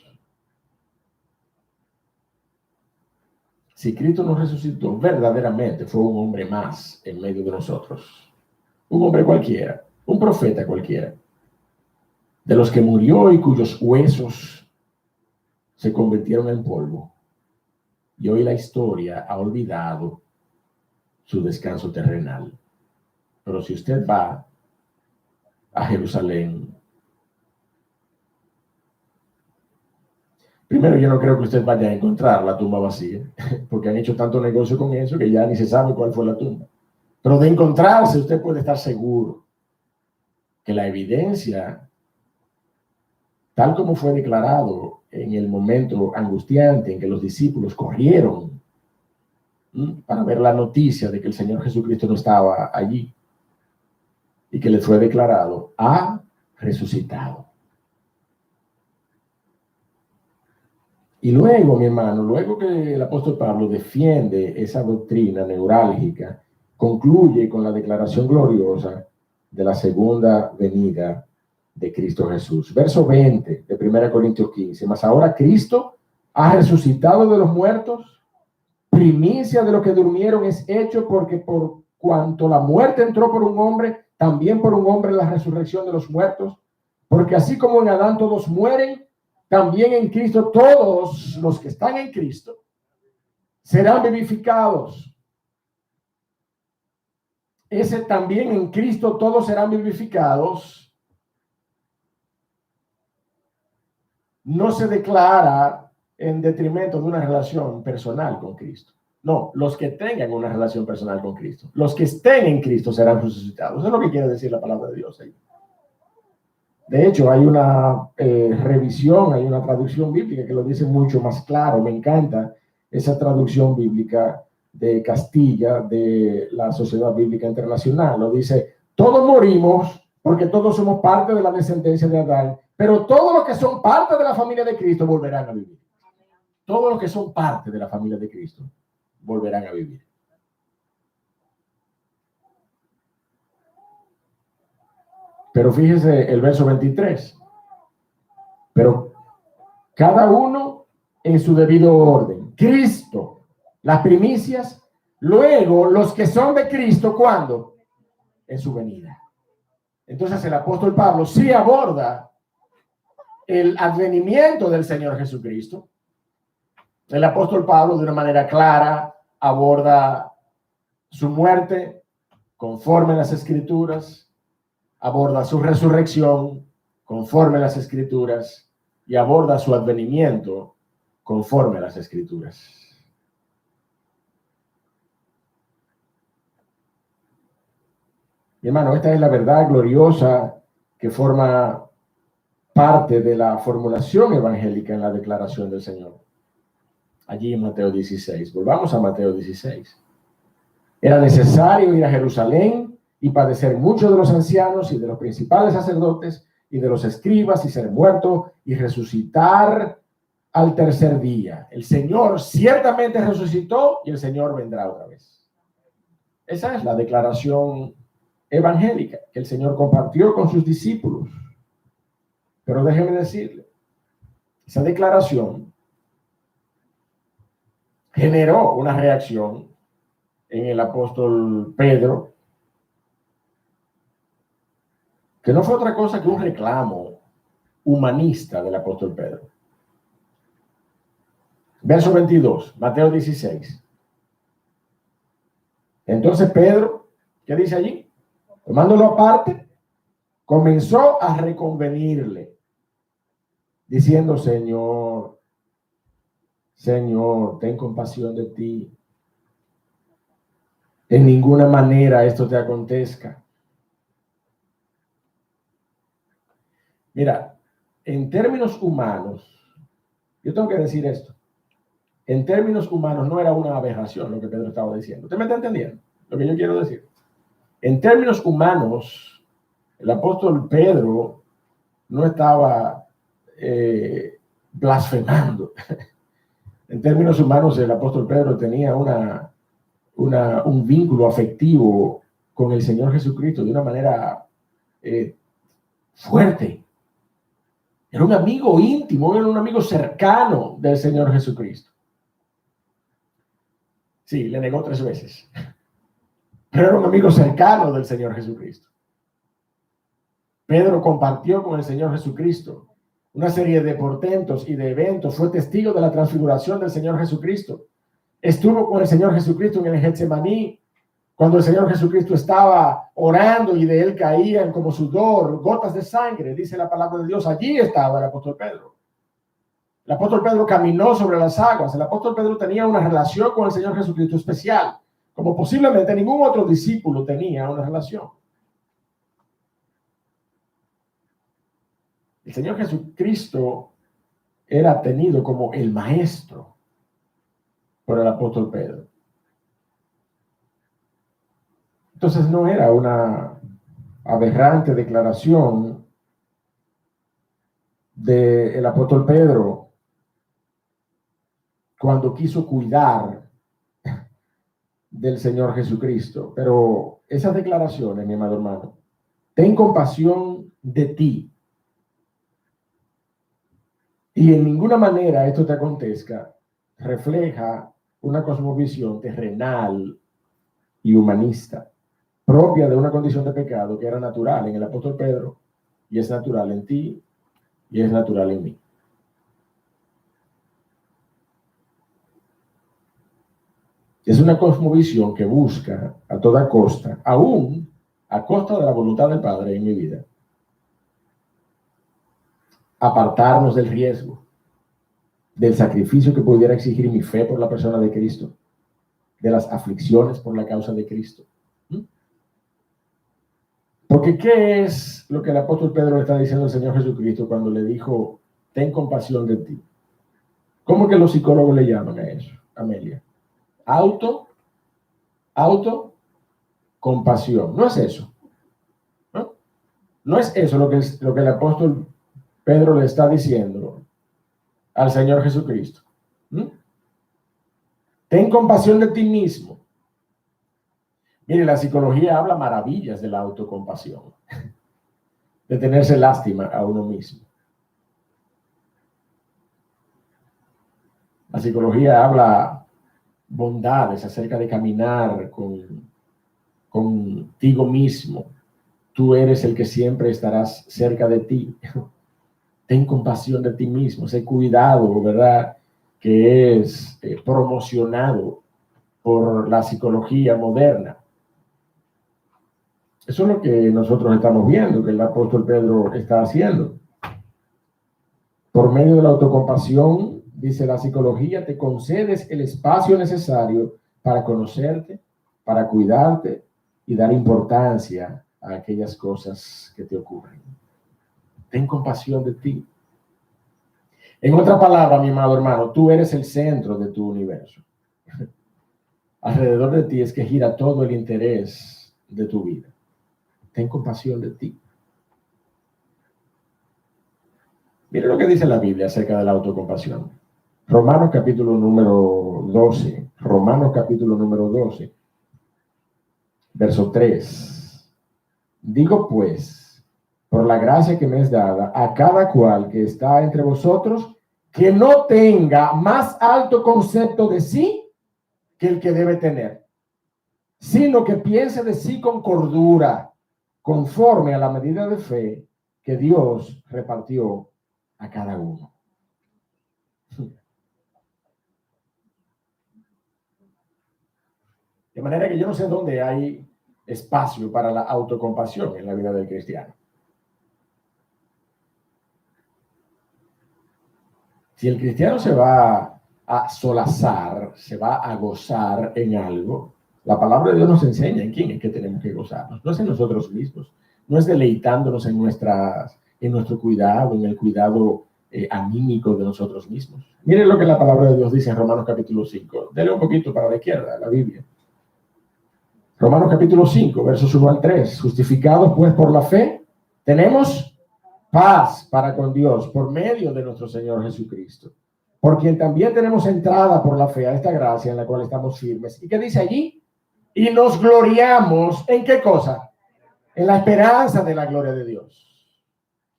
S1: Si Cristo no resucitó, verdaderamente fue un hombre más en medio de nosotros. Un hombre cualquiera, un profeta cualquiera, de los que murió y cuyos huesos se convirtieron en polvo. Y hoy la historia ha olvidado su descanso terrenal. Pero si usted va a Jerusalén, primero yo no creo que usted vaya a encontrar la tumba vacía, porque han hecho tanto negocio con eso que ya ni se sabe cuál fue la tumba. Pero de encontrarse, usted puede estar seguro que la evidencia, tal como fue declarado en el momento angustiante en que los discípulos corrieron para ver la noticia de que el Señor Jesucristo no estaba allí, y que les fue declarado, ha resucitado. Y luego, mi hermano, luego que el apóstol Pablo defiende esa doctrina neurálgica, concluye con la declaración gloriosa de la segunda venida de Cristo Jesús. Verso 20 de 1 Corintios 15. Mas ahora Cristo ha resucitado de los muertos, primicia de los que durmieron es hecho, porque por cuanto la muerte entró por un hombre, también por un hombre la resurrección de los muertos. Porque así como en Adán todos mueren, también en Cristo todos los que están en Cristo serán vivificados. Ese también en Cristo todos serán vivificados no se declara en detrimento de una relación personal con Cristo. No, los que tengan una relación personal con Cristo, los que estén en Cristo serán resucitados. Eso es lo que quiere decir la palabra de Dios ahí. De hecho, hay una revisión, hay una traducción bíblica que lo dice mucho más claro. Me encanta esa traducción bíblica de Castilla, de la Sociedad Bíblica Internacional. Lo dice, todos morimos porque todos somos parte de la descendencia de Adán, pero todos los que son parte de la familia de Cristo volverán a vivir. Todos los que son parte de la familia de Cristo volverán a vivir. Pero fíjese el verso 23. Pero cada uno en su debido orden. Cristo, las primicias, luego los que son de Cristo, ¿cuándo? En su venida. Entonces el apóstol Pablo sí aborda el advenimiento del Señor Jesucristo. El apóstol Pablo de una manera clara aborda su muerte conforme a las Escrituras, aborda su resurrección conforme a las Escrituras y aborda su advenimiento conforme a las Escrituras. Mi hermano, esta es la verdad gloriosa que forma parte de la formulación evangélica en la declaración del Señor. Allí en Mateo 16. Volvamos a Mateo 16. Era necesario ir a Jerusalén y padecer mucho de los ancianos y de los principales sacerdotes y de los escribas y ser muerto y resucitar al tercer día. El Señor ciertamente resucitó y el Señor vendrá otra vez. Esa es la declaración evangélica que el Señor compartió con sus discípulos. Pero déjeme decirle, esa declaración generó una reacción en el apóstol Pedro, que no fue otra cosa que un reclamo humanista del apóstol Pedro. Verso 22, Mateo 16. Entonces Pedro, ¿qué dice allí? Tomándolo aparte, comenzó a reconvenirle, diciendo: Señor, Señor, ten compasión de ti. En ninguna manera esto te acontezca. Mira, en términos humanos, yo tengo que decir esto. En términos humanos no era una aberración lo que Pedro estaba diciendo. ¿Usted me está entendiendo lo que yo quiero decir? En términos humanos, el apóstol Pedro no estaba blasfemando. En términos humanos, el apóstol Pedro tenía un vínculo afectivo con el Señor Jesucristo de una manera fuerte. Era un amigo íntimo, era un amigo cercano del Señor Jesucristo. Sí, le negó 3 veces. Pero era un amigo cercano del Señor Jesucristo. Pedro compartió con el Señor Jesucristo una serie de portentos y de eventos. Fue testigo de la transfiguración del Señor Jesucristo. Estuvo con el Señor Jesucristo en el Getsemaní, cuando el Señor Jesucristo estaba orando y de él caían como sudor, gotas de sangre, dice la palabra de Dios. Allí estaba el apóstol Pedro. El apóstol Pedro caminó sobre las aguas. El apóstol Pedro tenía una relación con el Señor Jesucristo especial, como posiblemente ningún otro discípulo tenía una relación. El Señor Jesucristo era tenido como el maestro por el apóstol Pedro. Entonces no era una aberrante declaración del apóstol Pedro cuando quiso cuidar del Señor Jesucristo. Pero esas declaraciones, mi amado hermano, ten compasión de ti. Y en ninguna manera esto te acontezca, refleja una cosmovisión terrenal y humanista, propia de una condición de pecado que era natural en el apóstol Pedro, y es natural en ti, y es natural en mí. Es una cosmovisión que busca a toda costa, aún a costa de la voluntad del Padre en mi vida, apartarnos del riesgo, del sacrificio que pudiera exigir mi fe por la persona de Cristo, de las aflicciones por la causa de Cristo. Porque ¿qué es lo que el apóstol Pedro le está diciendo al Señor Jesucristo cuando le dijo, ten compasión de ti? ¿Cómo que los psicólogos le llaman a eso, Amelia? Compasión. No es eso. No es eso lo que el apóstol Pedro le está diciendo al Señor Jesucristo. Ten compasión de ti mismo. Mire, la psicología habla maravillas de la autocompasión, de tenerse lástima a uno mismo. La psicología habla bondades acerca de caminar contigo mismo. Tú eres el que siempre estarás cerca de ti. Ten compasión de ti mismo, ese cuidado, ¿verdad?, que es promocionado por la psicología moderna. Eso es lo que nosotros estamos viendo, que el apóstol Pedro está haciendo. Por medio de la autocompasión, dice la psicología, te concedes el espacio necesario para conocerte, para cuidarte y dar importancia a aquellas cosas que te ocurren. Ten compasión de ti. En otra palabra, mi amado hermano, tú eres el centro de tu universo. Alrededor de ti es que gira todo el interés de tu vida. Ten compasión de ti. Mire lo que dice la Biblia acerca de la autocompasión. Romanos capítulo número 12. Romanos capítulo número 12. Verso 3. Digo pues, por la gracia que me es dada, a cada cual que está entre vosotros, que no tenga más alto concepto de sí que el que debe tener, sino que piense de sí con cordura, conforme a la medida de fe que Dios repartió a cada uno. De manera que yo no sé dónde hay espacio para la autocompasión en la vida del cristiano. Si el cristiano se va a solazar, se va a gozar en algo, la palabra de Dios nos enseña en quién es que tenemos que gozarnos. No es en nosotros mismos, no es deleitándonos en nuestro cuidado, en el cuidado anímico de nosotros mismos. Miren lo que la palabra de Dios dice en Romanos capítulo 5. Dele un poquito para la izquierda, la Biblia. Romanos capítulo 5, versos 1 al 3. Justificados pues por la fe, tenemos paz para con Dios por medio de nuestro Señor Jesucristo, por quien también tenemos entrada por la fe a esta gracia en la cual estamos firmes. ¿Y qué dice allí? Y nos gloriamos, ¿en qué cosa? En la esperanza de la gloria de Dios.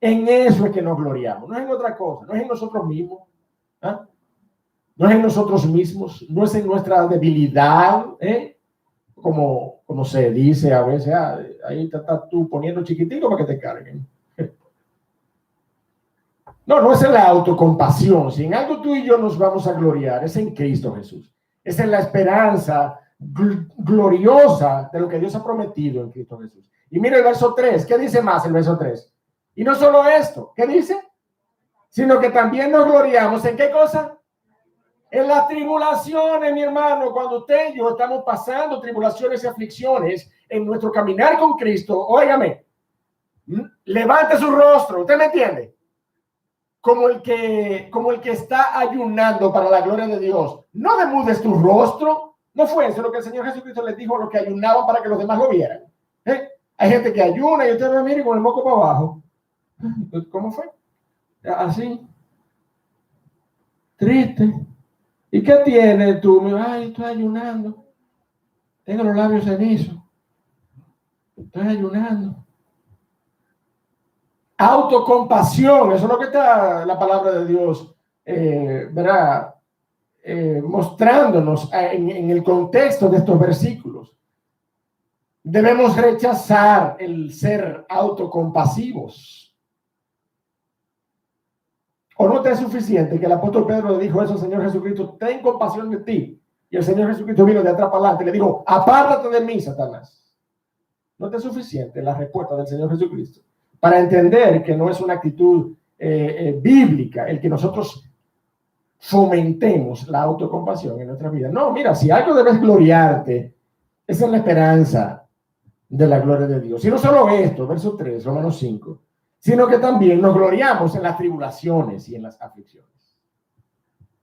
S1: En eso es que nos gloriamos, no es en otra cosa, no es en nosotros mismos, ¿ah? No es en nosotros mismos, no es en nuestra debilidad, como se dice a veces, ahí estás tú poniendo chiquitito para que te carguen. No es en la autocompasión. Si en algo tú y yo nos vamos a gloriar, es en Cristo Jesús. Es en la esperanza gloriosa de lo que Dios ha prometido en Cristo Jesús. Y mira el verso 3. ¿Qué dice más el verso 3? Y no solo esto, ¿qué dice? Sino que también nos gloriamos. ¿En qué cosa? En las tribulaciones, mi hermano. Cuando usted y yo estamos pasando tribulaciones y aflicciones en nuestro caminar con Cristo, óigame, levante su rostro. ¿Usted me entiende? Como el que está ayunando para la gloria de Dios. No demudes tu rostro. No fue eso lo que el Señor Jesucristo les dijo a los que ayunaban para que los demás lo vieran. Hay gente que ayuna y usted me mire con el moco para abajo. ¿Cómo fue? Así. Triste. ¿Y qué tiene tú? Ay, estoy ayunando. Tengo los labios cenizos. Estoy ayunando. Autocompasión, eso es lo que está la palabra de Dios, ¿verdad? Mostrándonos en el contexto de estos versículos. Debemos rechazar el ser autocompasivos. ¿O no te es suficiente que el apóstol Pedro le dijo eso al Señor Jesucristo? Ten compasión de ti. Y el Señor Jesucristo vino de atrás para adelante y le dijo, apártate de mí, Satanás. ¿No te es suficiente la respuesta del Señor Jesucristo para entender que no es una actitud bíblica el que nosotros fomentemos la autocompasión en nuestra vida? No, mira, si algo debes gloriarte, esa es la esperanza de la gloria de Dios. Y no solo esto, verso 3, Romanos 5, sino que también nos gloriamos en las tribulaciones y en las aflicciones.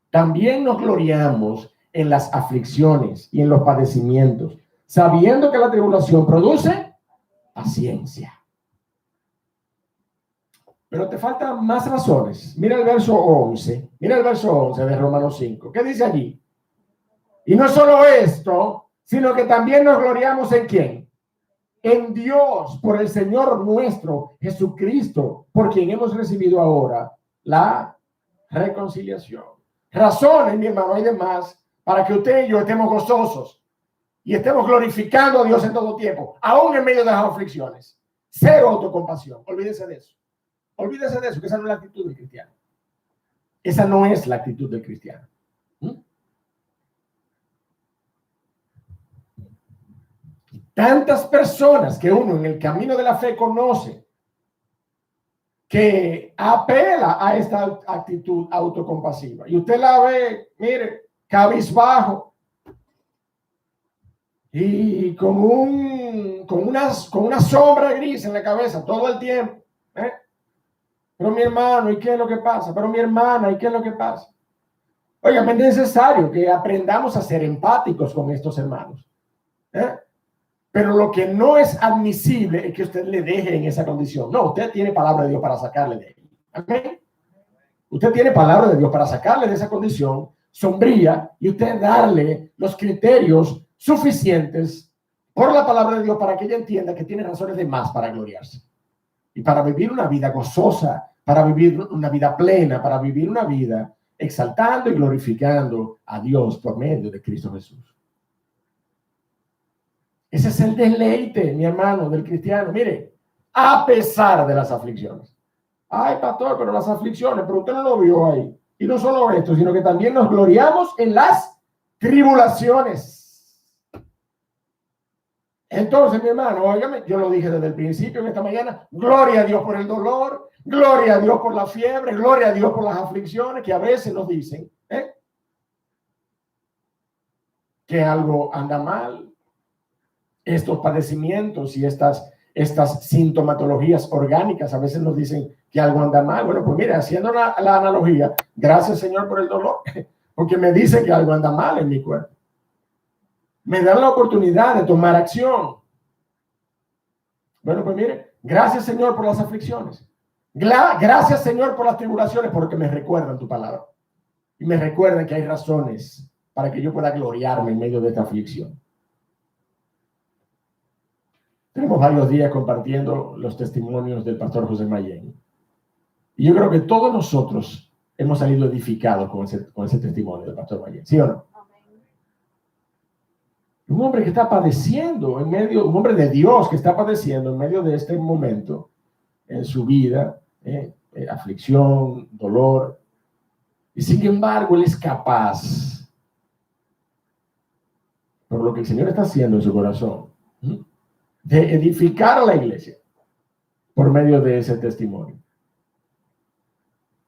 S1: También nos gloriamos en las aflicciones y en los padecimientos, sabiendo que la tribulación produce paciencia. Pero te faltan más razones. Mira el verso 11. Mira el verso 11 de Romanos 5. ¿Qué dice allí? Y no solo esto, sino que también nos gloriamos en ¿quién? En Dios, por el Señor nuestro Jesucristo, por quien hemos recibido ahora la reconciliación. Razones, mi hermano, hay de más para que usted y yo estemos gozosos y estemos glorificando a Dios en todo tiempo, aún en medio de las aflicciones. Cero autocompasión. Olvídese de eso. Olvídese de eso, que esa no es la actitud del cristiano. Esa no es la actitud del cristiano. Tantas personas que uno en el camino de la fe conoce que apela a esta actitud autocompasiva. Y usted la ve, mire, cabizbajo y con una sombra gris en la cabeza todo el tiempo. Pero mi hermano, ¿y qué es lo que pasa? Pero mi hermana, ¿y qué es lo que pasa? Oigan, es necesario que aprendamos a ser empáticos con estos hermanos. Pero lo que no es admisible es que usted le deje en esa condición. No, usted tiene palabra de Dios para sacarle de ahí. ¿Amén? Usted tiene palabra de Dios para sacarle de esa condición sombría y usted darle los criterios suficientes por la palabra de Dios para que ella entienda que tiene razones de más para gloriarse y para vivir una vida gozosa, para vivir una vida plena, para vivir una vida exaltando y glorificando a Dios por medio de Cristo Jesús. Ese es el deleite, mi hermano, del cristiano. Mire, a pesar de las aflicciones. Ay, pastor, pero las aflicciones, pero usted no lo vio ahí. Y no solo esto, sino que también nos gloriamos en las tribulaciones. Entonces, mi hermano, óigame, yo lo dije desde el principio en esta mañana, gloria a Dios por el dolor, gloria a Dios por la fiebre, gloria a Dios por las aflicciones que a veces nos dicen que algo anda mal. Estos padecimientos y estas sintomatologías orgánicas a veces nos dicen que algo anda mal. Bueno, pues mire, haciendo la analogía, gracias Señor por el dolor, porque me dice que algo anda mal en mi cuerpo. Me da la oportunidad de tomar acción. Bueno, pues mire, gracias Señor por las aflicciones. Gracias Señor por las tribulaciones, porque me recuerdan tu palabra. Y me recuerdan que hay razones para que yo pueda gloriarme en medio de esta aflicción. Tenemos varios días compartiendo los testimonios del pastor José Mayén. Y yo creo que todos nosotros hemos salido edificados con ese testimonio del pastor Mayén. ¿Sí o no? Un hombre que está padeciendo en medio, un hombre de Dios que está padeciendo en medio de este momento en su vida, aflicción, dolor. Y sin embargo, él es capaz, por lo que el Señor está haciendo en su corazón, de edificar a la iglesia por medio de ese testimonio.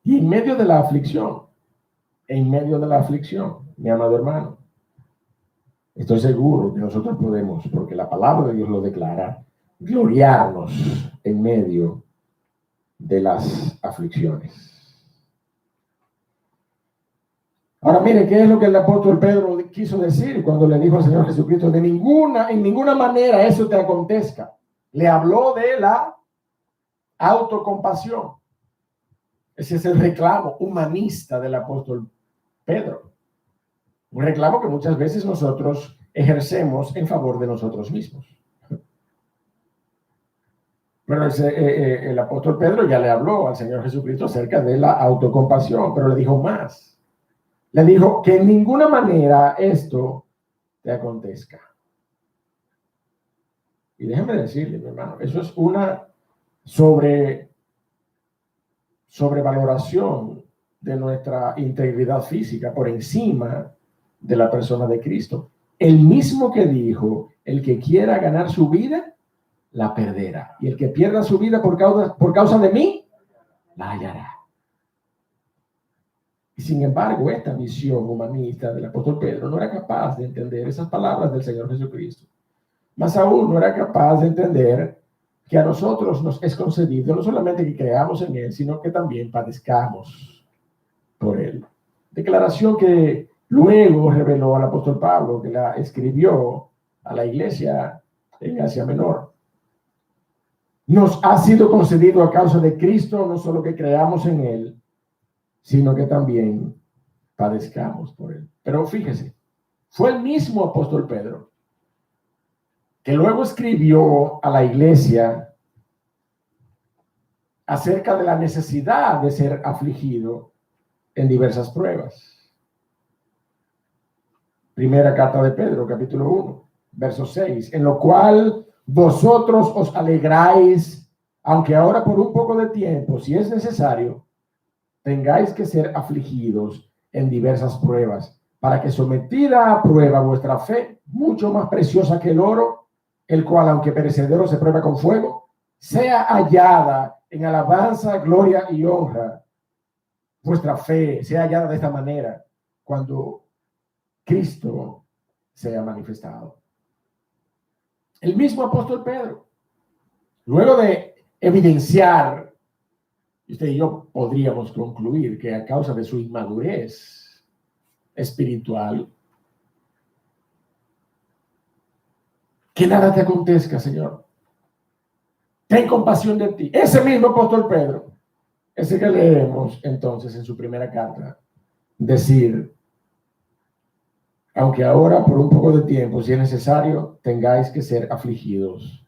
S1: Y en medio de la aflicción, mi amado hermano, estoy seguro que nosotros podemos, porque la palabra de Dios lo declara, gloriarnos en medio de las aflicciones. Ahora mire, ¿qué es lo que el apóstol Pedro quiso decir cuando le dijo al Señor Jesucristo? En ninguna manera eso te acontezca. Le habló de la autocompasión. Ese es el reclamo humanista del apóstol Pedro. Un reclamo que muchas veces nosotros ejercemos en favor de nosotros mismos. Pero el apóstol Pedro ya le habló al Señor Jesucristo acerca de la autocompasión, pero le dijo más. Le dijo que en ninguna manera esto te acontezca. Y déjeme decirle, mi hermano, eso es una sobrevaloración de nuestra integridad física por encima de la persona de Cristo. El mismo que dijo, el que quiera ganar su vida, la perderá. Y el que pierda su vida por causa de mí, la hallará. Y sin embargo, esta visión humanista del apóstol Pedro no era capaz de entender esas palabras del Señor Jesucristo. Más aún, no era capaz de entender que a nosotros nos es concedido no solamente que creamos en Él, sino que también padezcamos por Él. Declaración que luego reveló al apóstol Pablo, que la escribió a la iglesia en Asia Menor. Nos ha sido concedido a causa de Cristo no solo que creamos en Él, sino que también padezcamos por Él. Pero fíjese, fue el mismo apóstol Pedro que luego escribió a la iglesia acerca de la necesidad de ser afligido en diversas pruebas. Primera carta de Pedro, capítulo 1, verso 6, en lo cual vosotros os alegráis, aunque ahora por un poco de tiempo, si es necesario, tengáis que ser afligidos en diversas pruebas, para que sometida a prueba vuestra fe, mucho más preciosa que el oro, el cual, aunque perecedero, se prueba con fuego, sea hallada en alabanza, gloria y honra. Vuestra fe sea hallada de esta manera cuando Cristo sea manifestado. El mismo apóstol Pedro, luego de evidenciar, usted y yo podríamos concluir que a causa de su inmadurez espiritual, que nada te acontezca, Señor. Ten compasión de ti. Ese mismo apóstol Pedro Ese que leemos entonces en su primera carta, decir, aunque ahora por un poco de tiempo, si es necesario, tengáis que ser afligidos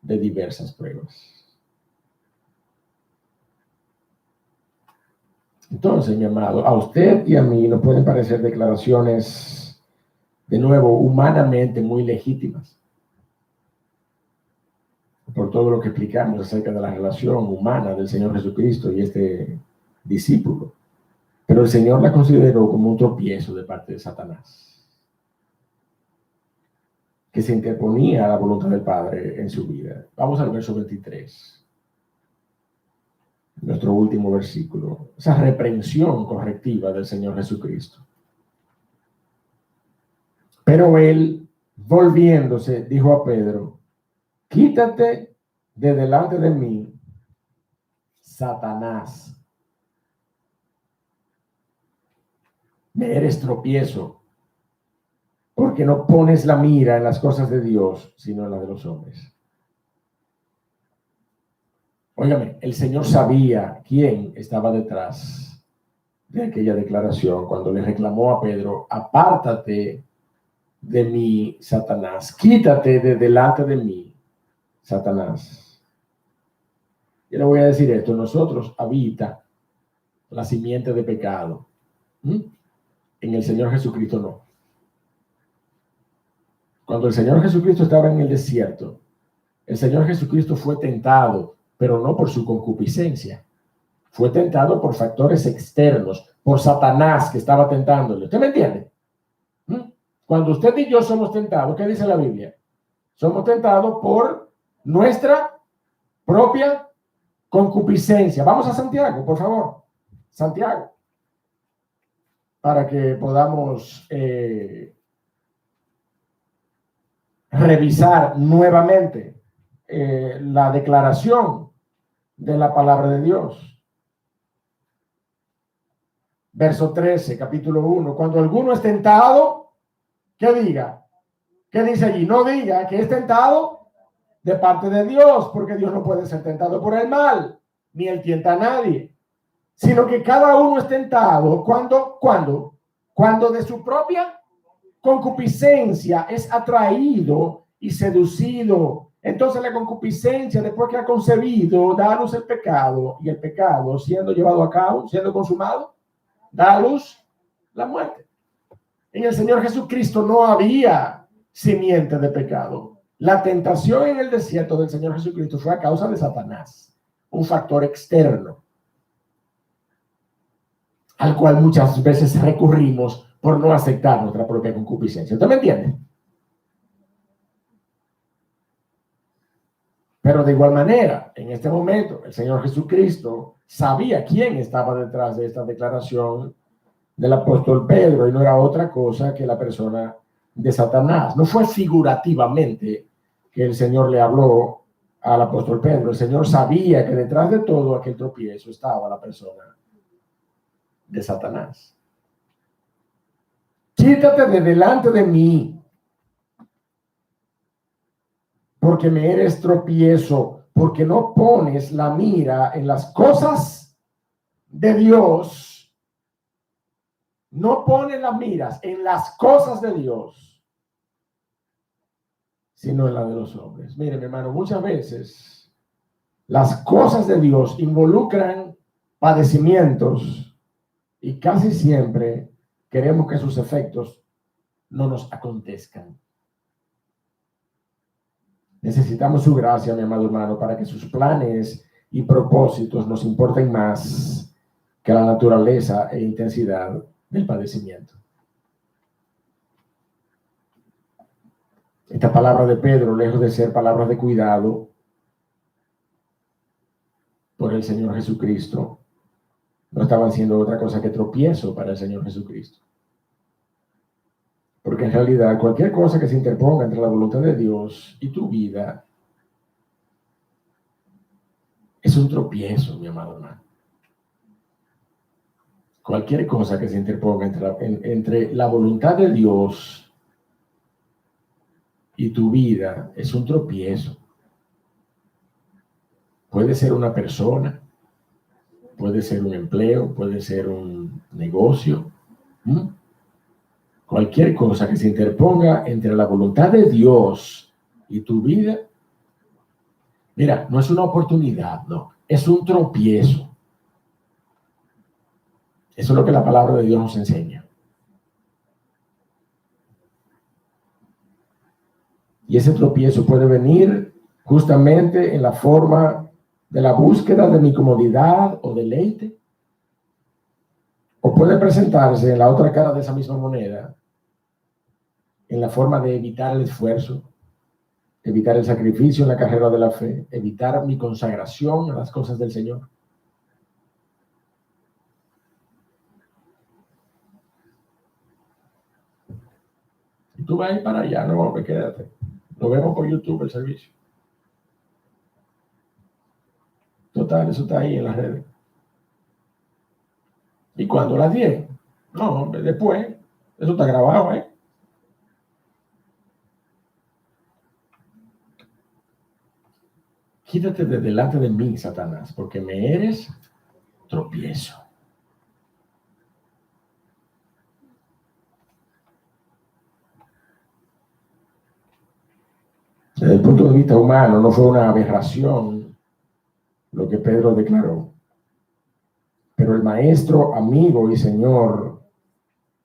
S1: de diversas pruebas. Entonces, mi amado, a usted y a mí nos pueden parecer declaraciones, de nuevo, humanamente muy legítimas, por todo lo que explicamos acerca de la relación humana del Señor Jesucristo y este discípulo. Pero el Señor la consideró como un tropiezo de parte de Satanás, que se interponía a la voluntad del Padre en su vida. Vamos al verso 23, nuestro último versículo, esa reprensión correctiva del Señor Jesucristo. Pero él, volviéndose, dijo a Pedro, quítate de delante de mí, Satanás. Me eres tropiezo, porque no pones la mira en las cosas de Dios, sino en las de los hombres. Óigame, el Señor sabía quién estaba detrás de aquella declaración cuando le reclamó a Pedro, apártate de mí, Satanás, quítate de delante de mí, Satanás. Yo le voy a decir esto, nosotros habita la simiente de pecado. En el Señor Jesucristo no. Cuando el Señor Jesucristo estaba en el desierto, el Señor Jesucristo fue tentado, pero no por su concupiscencia. Fue tentado por factores externos, por Satanás que estaba tentándole. ¿Usted me entiende? Cuando usted y yo somos tentados, ¿qué dice la Biblia? Somos tentados por nuestra propia concupiscencia. Vamos a Santiago, por favor. Santiago. Para que podamos revisar nuevamente la declaración de la palabra de Dios. Verso 13, capítulo 1. Cuando alguno es tentado, ¿qué diga? ¿Qué dice allí? No diga que es tentado de parte de Dios, porque Dios no puede ser tentado por el mal, ni él tienta a nadie, sino que cada uno es tentado cuando de su propia concupiscencia es atraído y seducido. Entonces la concupiscencia, después que ha concebido, da a luz el pecado, y el pecado, siendo llevado a cabo, siendo consumado, da a luz la muerte. En el Señor Jesucristo no había simiente de pecado. La tentación en el desierto del Señor Jesucristo fue a causa de Satanás, un factor externo, al cual muchas veces recurrimos por no aceptar nuestra propia concupiscencia. ¿Usted me entiende? Pero de igual manera, en este momento, el Señor Jesucristo sabía quién estaba detrás de esta declaración del apóstol Pedro, y no era otra cosa que la persona de Satanás. No fue figurativamente que el Señor le habló al apóstol Pedro. El Señor sabía que detrás de todo aquel tropiezo estaba la persona de Satanás. Quítate de delante de mí, porque me eres tropiezo, porque no pones la mira en las cosas de Dios. No pones las miras en las cosas de Dios, sino en las de los hombres. Mire, mi hermano, muchas veces las cosas de Dios involucran padecimientos y casi siempre queremos que sus efectos no nos acontezcan. Necesitamos su gracia, mi amado hermano, para que sus planes y propósitos nos importen más que la naturaleza e intensidad del padecimiento. Esta palabra de Pedro, lejos de ser palabras de cuidado por el Señor Jesucristo, no estaban siendo otra cosa que tropiezo para el Señor Jesucristo. Porque en realidad cualquier cosa que se interponga entre la voluntad de Dios y tu vida es un tropiezo, mi amado hermano. Cualquier cosa que se interponga entre la voluntad de Dios y tu vida es un tropiezo. Puede ser una persona, puede ser un empleo, puede ser un negocio. Cualquier cosa que se interponga entre la voluntad de Dios y tu vida, mira, no es una oportunidad, no, es un tropiezo. Eso es lo que la palabra de Dios nos enseña. Y ese tropiezo puede venir justamente en la forma de la búsqueda de mi comodidad o deleite, o puede presentarse en la otra cara de esa misma moneda, en la forma de evitar el esfuerzo, evitar el sacrificio en la carrera de la fe, evitar mi consagración a las cosas del Señor. Y tú vas a ir para allá, no, quédate. Lo vemos por YouTube el servicio. Total, eso está ahí en las redes. ¿Y cuándo? Las 10? No, hombre, después. Eso está grabado, ¿eh? Quítate de delante de mí, Satanás, porque me eres tropiezo. Desde el punto de vista humano, no fue una aberración lo que Pedro declaró. Pero el maestro, amigo y señor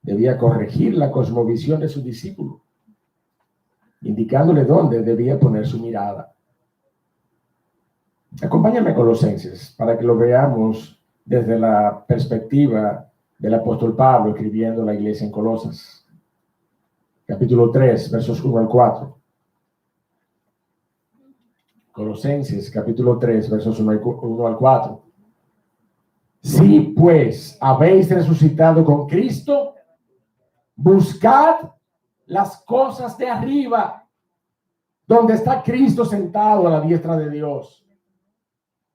S1: debía corregir la cosmovisión de su discípulo, indicándole dónde debía poner su mirada. Acompáñame a Colosenses para que lo veamos desde la perspectiva del apóstol Pablo escribiendo a la iglesia en Colosas. Capítulo 3, versos 1 al 4. Colosenses, capítulo 3, versos 1 al 4. Si pues habéis resucitado con Cristo, buscad las cosas de arriba, donde está Cristo sentado a la diestra de Dios.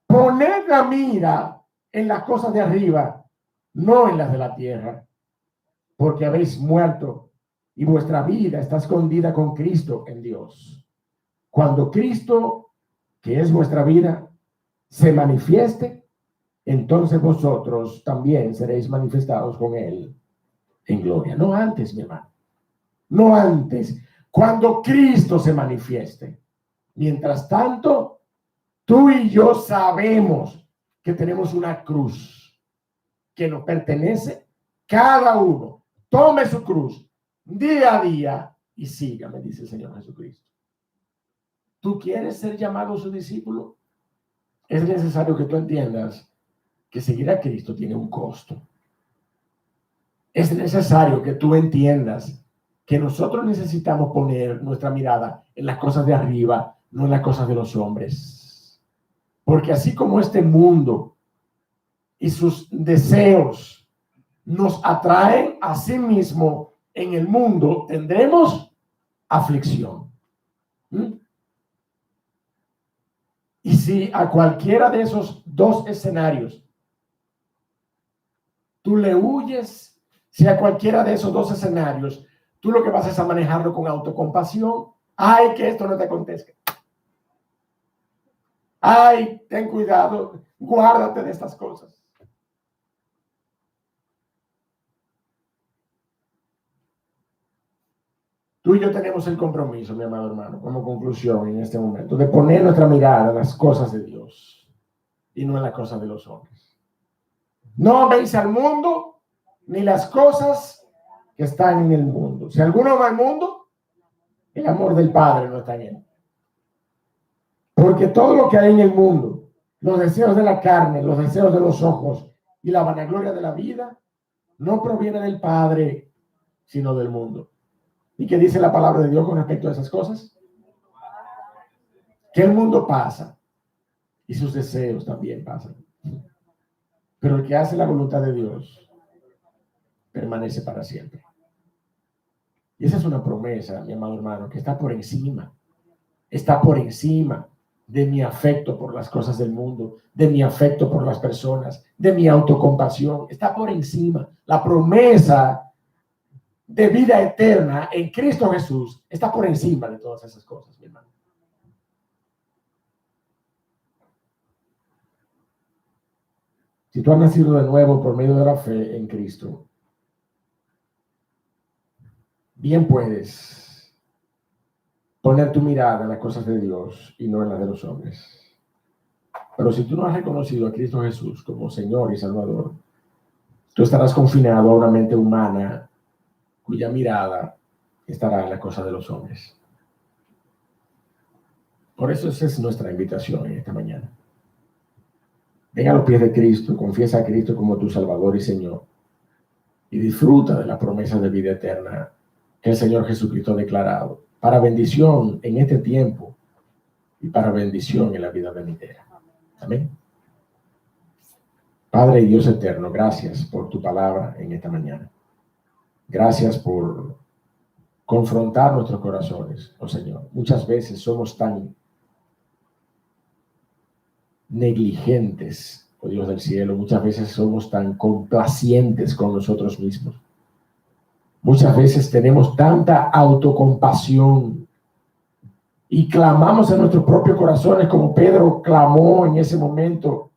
S1: Poned la mira en las cosas de arriba, no en las de la tierra, porque habéis muerto y vuestra vida está escondida con Cristo en Dios. Cuando Cristo, que es vuestra vida, se manifieste, entonces vosotros también seréis manifestados con Él en gloria. No antes, mi hermano. No antes. Cuando Cristo se manifieste. Mientras tanto, tú y yo sabemos que tenemos una cruz que nos pertenece. Cada uno tome su cruz día a día y sígame, dice el Señor Jesucristo. ¿Tú quieres ser llamado su discípulo? Es necesario que tú entiendas que seguir a Cristo tiene un costo. Es necesario que tú entiendas que nosotros necesitamos poner nuestra mirada en las cosas de arriba, no en las cosas de los hombres. Porque así como este mundo y sus deseos nos atraen a sí mismo, en el mundo tendremos aflicción. Y si a cualquiera de esos dos escenarios tú le huyes, si a cualquiera de esos dos escenarios tú lo que vas es a manejarlo con autocompasión, ay, que esto no te acontezca. Ay, ten cuidado, guárdate de estas cosas. Tú y yo tenemos el compromiso, mi amado hermano, como conclusión en este momento, de poner nuestra mirada en las cosas de Dios y no en las cosas de los hombres. No améis al mundo ni las cosas que están en el mundo. Si alguno ama al mundo, el amor del Padre no está en él. Porque todo lo que hay en el mundo, los deseos de la carne, los deseos de los ojos y la vanagloria de la vida, no proviene del Padre, sino del mundo. ¿Y qué dice la palabra de Dios con respecto a esas cosas? Que el mundo pasa y sus deseos también pasan. Pero el que hace la voluntad de Dios permanece para siempre. Y esa es una promesa, mi amado hermano, que está por encima de mi afecto por las cosas del mundo, de mi afecto por las personas, de mi autocompasión. Está por encima. La promesa de vida eterna en Cristo Jesús está por encima de todas esas cosas, mi hermano. Si tú has nacido de nuevo por medio de la fe en Cristo, bien puedes poner tu mirada en las cosas de Dios y no en las de los hombres. Pero si tú no has reconocido a Cristo Jesús como Señor y Salvador, tú estarás confinado a una mente humana cuya mirada estará en las cosas de los hombres. Por eso esa es nuestra invitación en esta mañana. Ven a los pies de Cristo, confiesa a Cristo como tu Salvador y Señor y disfruta de la promesa de vida eterna que el Señor Jesucristo ha declarado para bendición en este tiempo y para bendición en la vida venidera. Amén. Padre y Dios eterno, gracias por tu palabra en esta mañana. Gracias por confrontar nuestros corazones, oh Señor. Muchas veces somos tan negligentes, oh Dios del cielo. Muchas veces somos tan complacientes con nosotros mismos. Muchas veces tenemos tanta autocompasión y clamamos en nuestros propios corazones como Pedro clamó en ese momento.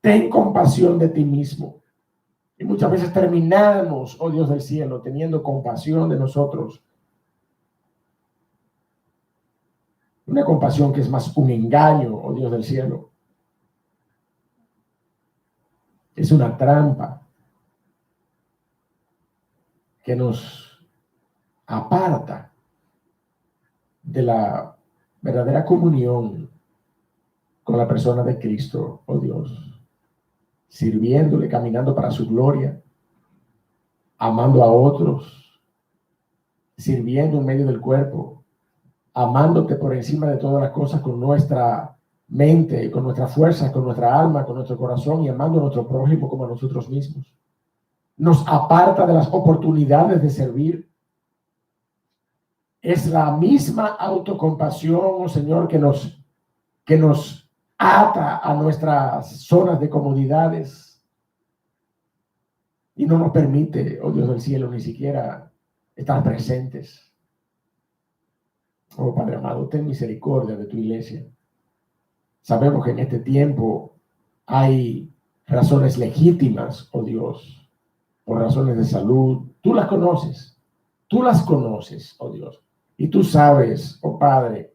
S1: Ten compasión de ti mismo. Y muchas veces terminamos, oh Dios del cielo, teniendo compasión de nosotros. Una compasión que es más un engaño, oh Dios del cielo. Es una trampa que nos aparta de la verdadera comunión con la persona de Cristo, oh Dios, sirviéndole, caminando para su gloria, amando a otros, sirviendo en medio del cuerpo, amándote por encima de todas las cosas con nuestra mente, con nuestra fuerza, con nuestra alma, con nuestro corazón y amando a nuestro prójimo como a nosotros mismos. Nos aparta de las oportunidades de servir. Es la misma autocompasión, oh Señor, que nos ata a nuestras zonas de comodidades y no nos permite, oh Dios del cielo, ni siquiera estar presentes. Oh Padre amado, ten misericordia de tu iglesia. Sabemos que en este tiempo hay razones legítimas, oh Dios, por razones de salud. Tú las conoces, oh Dios. Y tú sabes, oh Padre,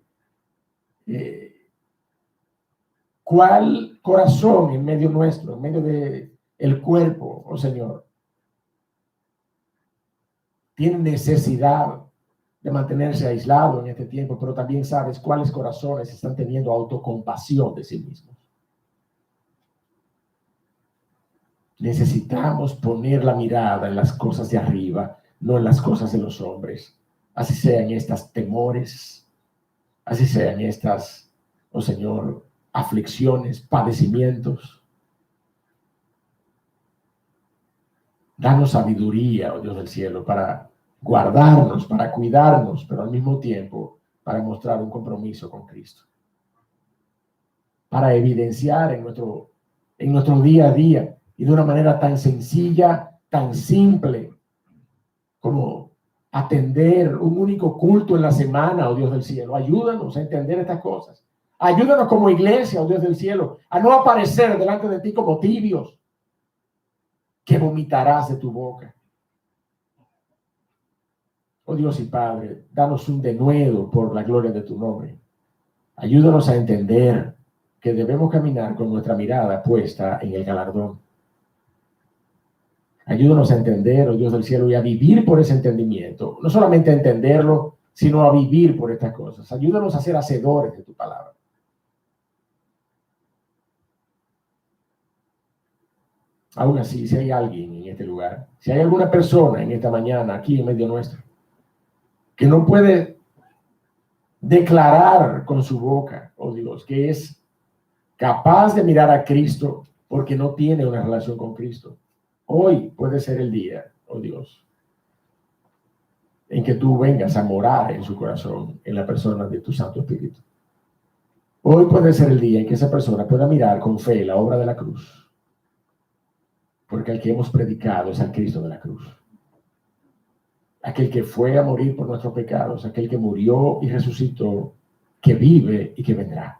S1: cuál corazón en medio nuestro, en medio de el cuerpo, oh Señor, tiene necesidad de mantenerse aislado en este tiempo, pero también sabes cuáles corazones están teniendo autocompasión de sí mismos. Necesitamos poner la mirada en las cosas de arriba, no en las cosas de los hombres. Así sean estas temores, así sean estas, oh Señor, aflicciones, padecimientos. Danos sabiduría, oh Dios del cielo, para guardarnos, para cuidarnos, pero al mismo tiempo para mostrar un compromiso con Cristo. Para evidenciar en nuestro día a día y de una manera tan sencilla, tan simple, como atender un único culto en la semana, oh Dios del cielo. Ayúdanos a entender estas cosas. Ayúdanos como iglesia, oh Dios del cielo, a no aparecer delante de ti como tibios, que vomitarás de tu boca. Oh Dios y Padre, danos un denuedo por la gloria de tu nombre. Ayúdanos a entender que debemos caminar con nuestra mirada puesta en el galardón. Ayúdanos a entender, oh Dios del cielo, y a vivir por ese entendimiento. No solamente a entenderlo, sino a vivir por estas cosas. Ayúdanos a ser hacedores de tu palabra. Aún así, si hay alguien en este lugar, si hay alguna persona en esta mañana aquí en medio nuestro, que no puede declarar con su boca, oh Dios, que es capaz de mirar a Cristo porque no tiene una relación con Cristo, hoy puede ser el día, oh Dios, en que tú vengas a morar en su corazón, en la persona de tu Santo Espíritu. Hoy puede ser el día en que esa persona pueda mirar con fe la obra de la cruz, porque el que hemos predicado es al Cristo de la cruz. Aquel que fue a morir por nuestros pecados, aquel que murió y resucitó, que vive y que vendrá.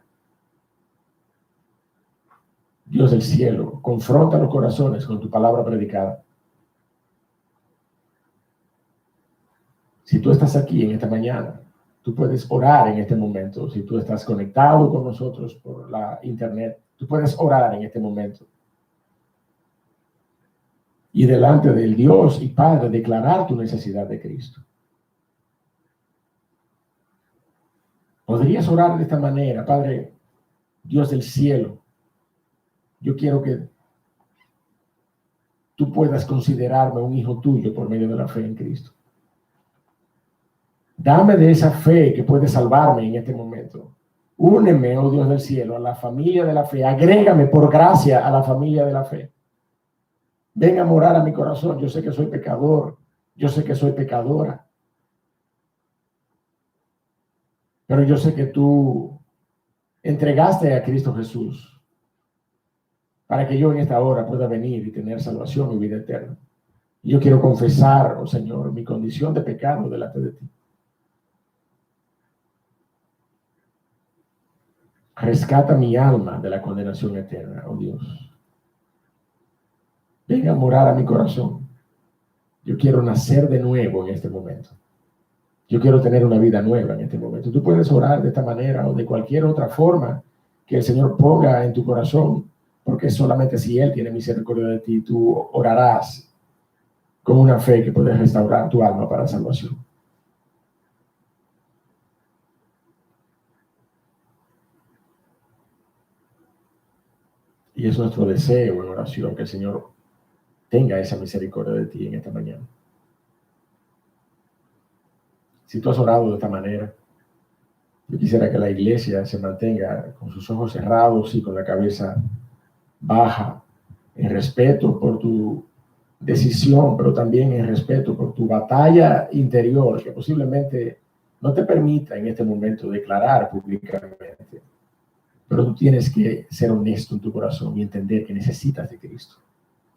S1: Dios del cielo, confronta los corazones con tu palabra predicada. Si tú estás aquí en esta mañana, tú puedes orar en este momento. Si tú estás conectado con nosotros por la internet, tú puedes orar en este momento. Y delante del Dios y Padre declarar tu necesidad de Cristo. Podrías orar de esta manera: Padre, Dios del cielo, yo quiero que tú puedas considerarme un hijo tuyo por medio de la fe en Cristo. Dame de esa fe que puede salvarme en este momento. Úneme, oh Dios del cielo, a la familia de la fe. Agrégame por gracia a la familia de la fe. Ven a morar a mi corazón. Yo sé que soy pecador. Yo sé que soy pecadora. Pero yo sé que tú entregaste a Cristo Jesús para que yo en esta hora pueda venir y tener salvación y vida eterna. Y yo quiero confesar, oh Señor, mi condición de pecado delante de ti. Rescata mi alma de la condenación eterna, oh Dios. Ven a morar a mi corazón. Yo quiero nacer de nuevo en este momento. Yo quiero tener una vida nueva en este momento. Tú puedes orar de esta manera o de cualquier otra forma que el Señor ponga en tu corazón, porque solamente si Él tiene misericordia de ti, tú orarás con una fe que puede restaurar tu alma para salvación. Y es nuestro deseo en oración que el Señor tenga esa misericordia de ti en esta mañana. Si tú has orado de esta manera, yo quisiera que la iglesia se mantenga con sus ojos cerrados y con la cabeza baja, en respeto por tu decisión, pero también en respeto por tu batalla interior, que posiblemente no te permita en este momento declarar públicamente. Pero tú tienes que ser honesto en tu corazón y entender que necesitas de Cristo.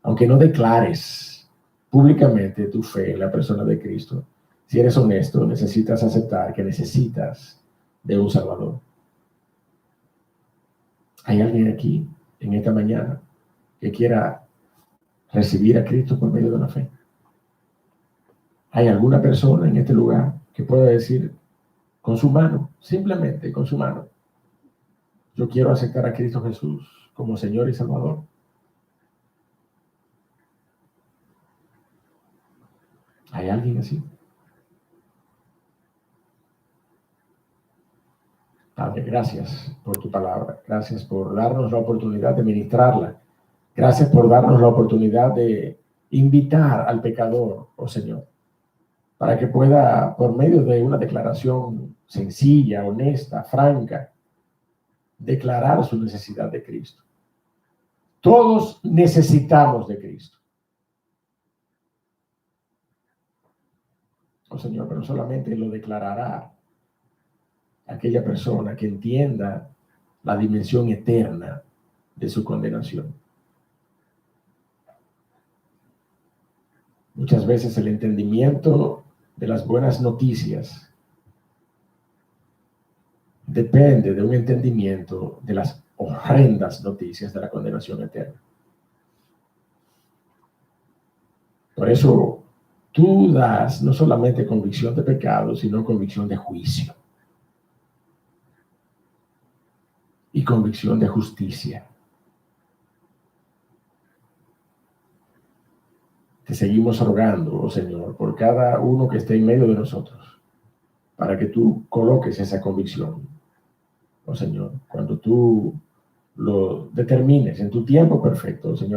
S1: Aunque no declares públicamente tu fe en la persona de Cristo, si eres honesto, necesitas aceptar que necesitas de un Salvador. ¿Hay alguien aquí en esta mañana que quiera recibir a Cristo por medio de la fe? ¿Hay alguna persona en este lugar que pueda decir con su mano, simplemente con su mano: yo quiero aceptar a Cristo Jesús como Señor y Salvador? ¿Hay alguien así? Padre, gracias por tu palabra. Gracias por darnos la oportunidad de ministrarla. Gracias por darnos la oportunidad de invitar al pecador, oh Señor, para que pueda, por medio de una declaración sencilla, honesta, franca, declarar su necesidad de Cristo. Todos necesitamos de Cristo. Oh Señor, pero solamente lo declarará aquella persona que entienda la dimensión eterna de su condenación. Muchas veces el entendimiento de las buenas noticias depende de un entendimiento de las horrendas noticias de la condenación eterna. Por eso tú das no solamente convicción de pecado, sino convicción de juicio y convicción de justicia. Te seguimos rogando, oh Señor, por cada uno que esté en medio de nosotros, para que tú coloques esa convicción, oh Señor, cuando tú lo determines en tu tiempo perfecto, oh Señor.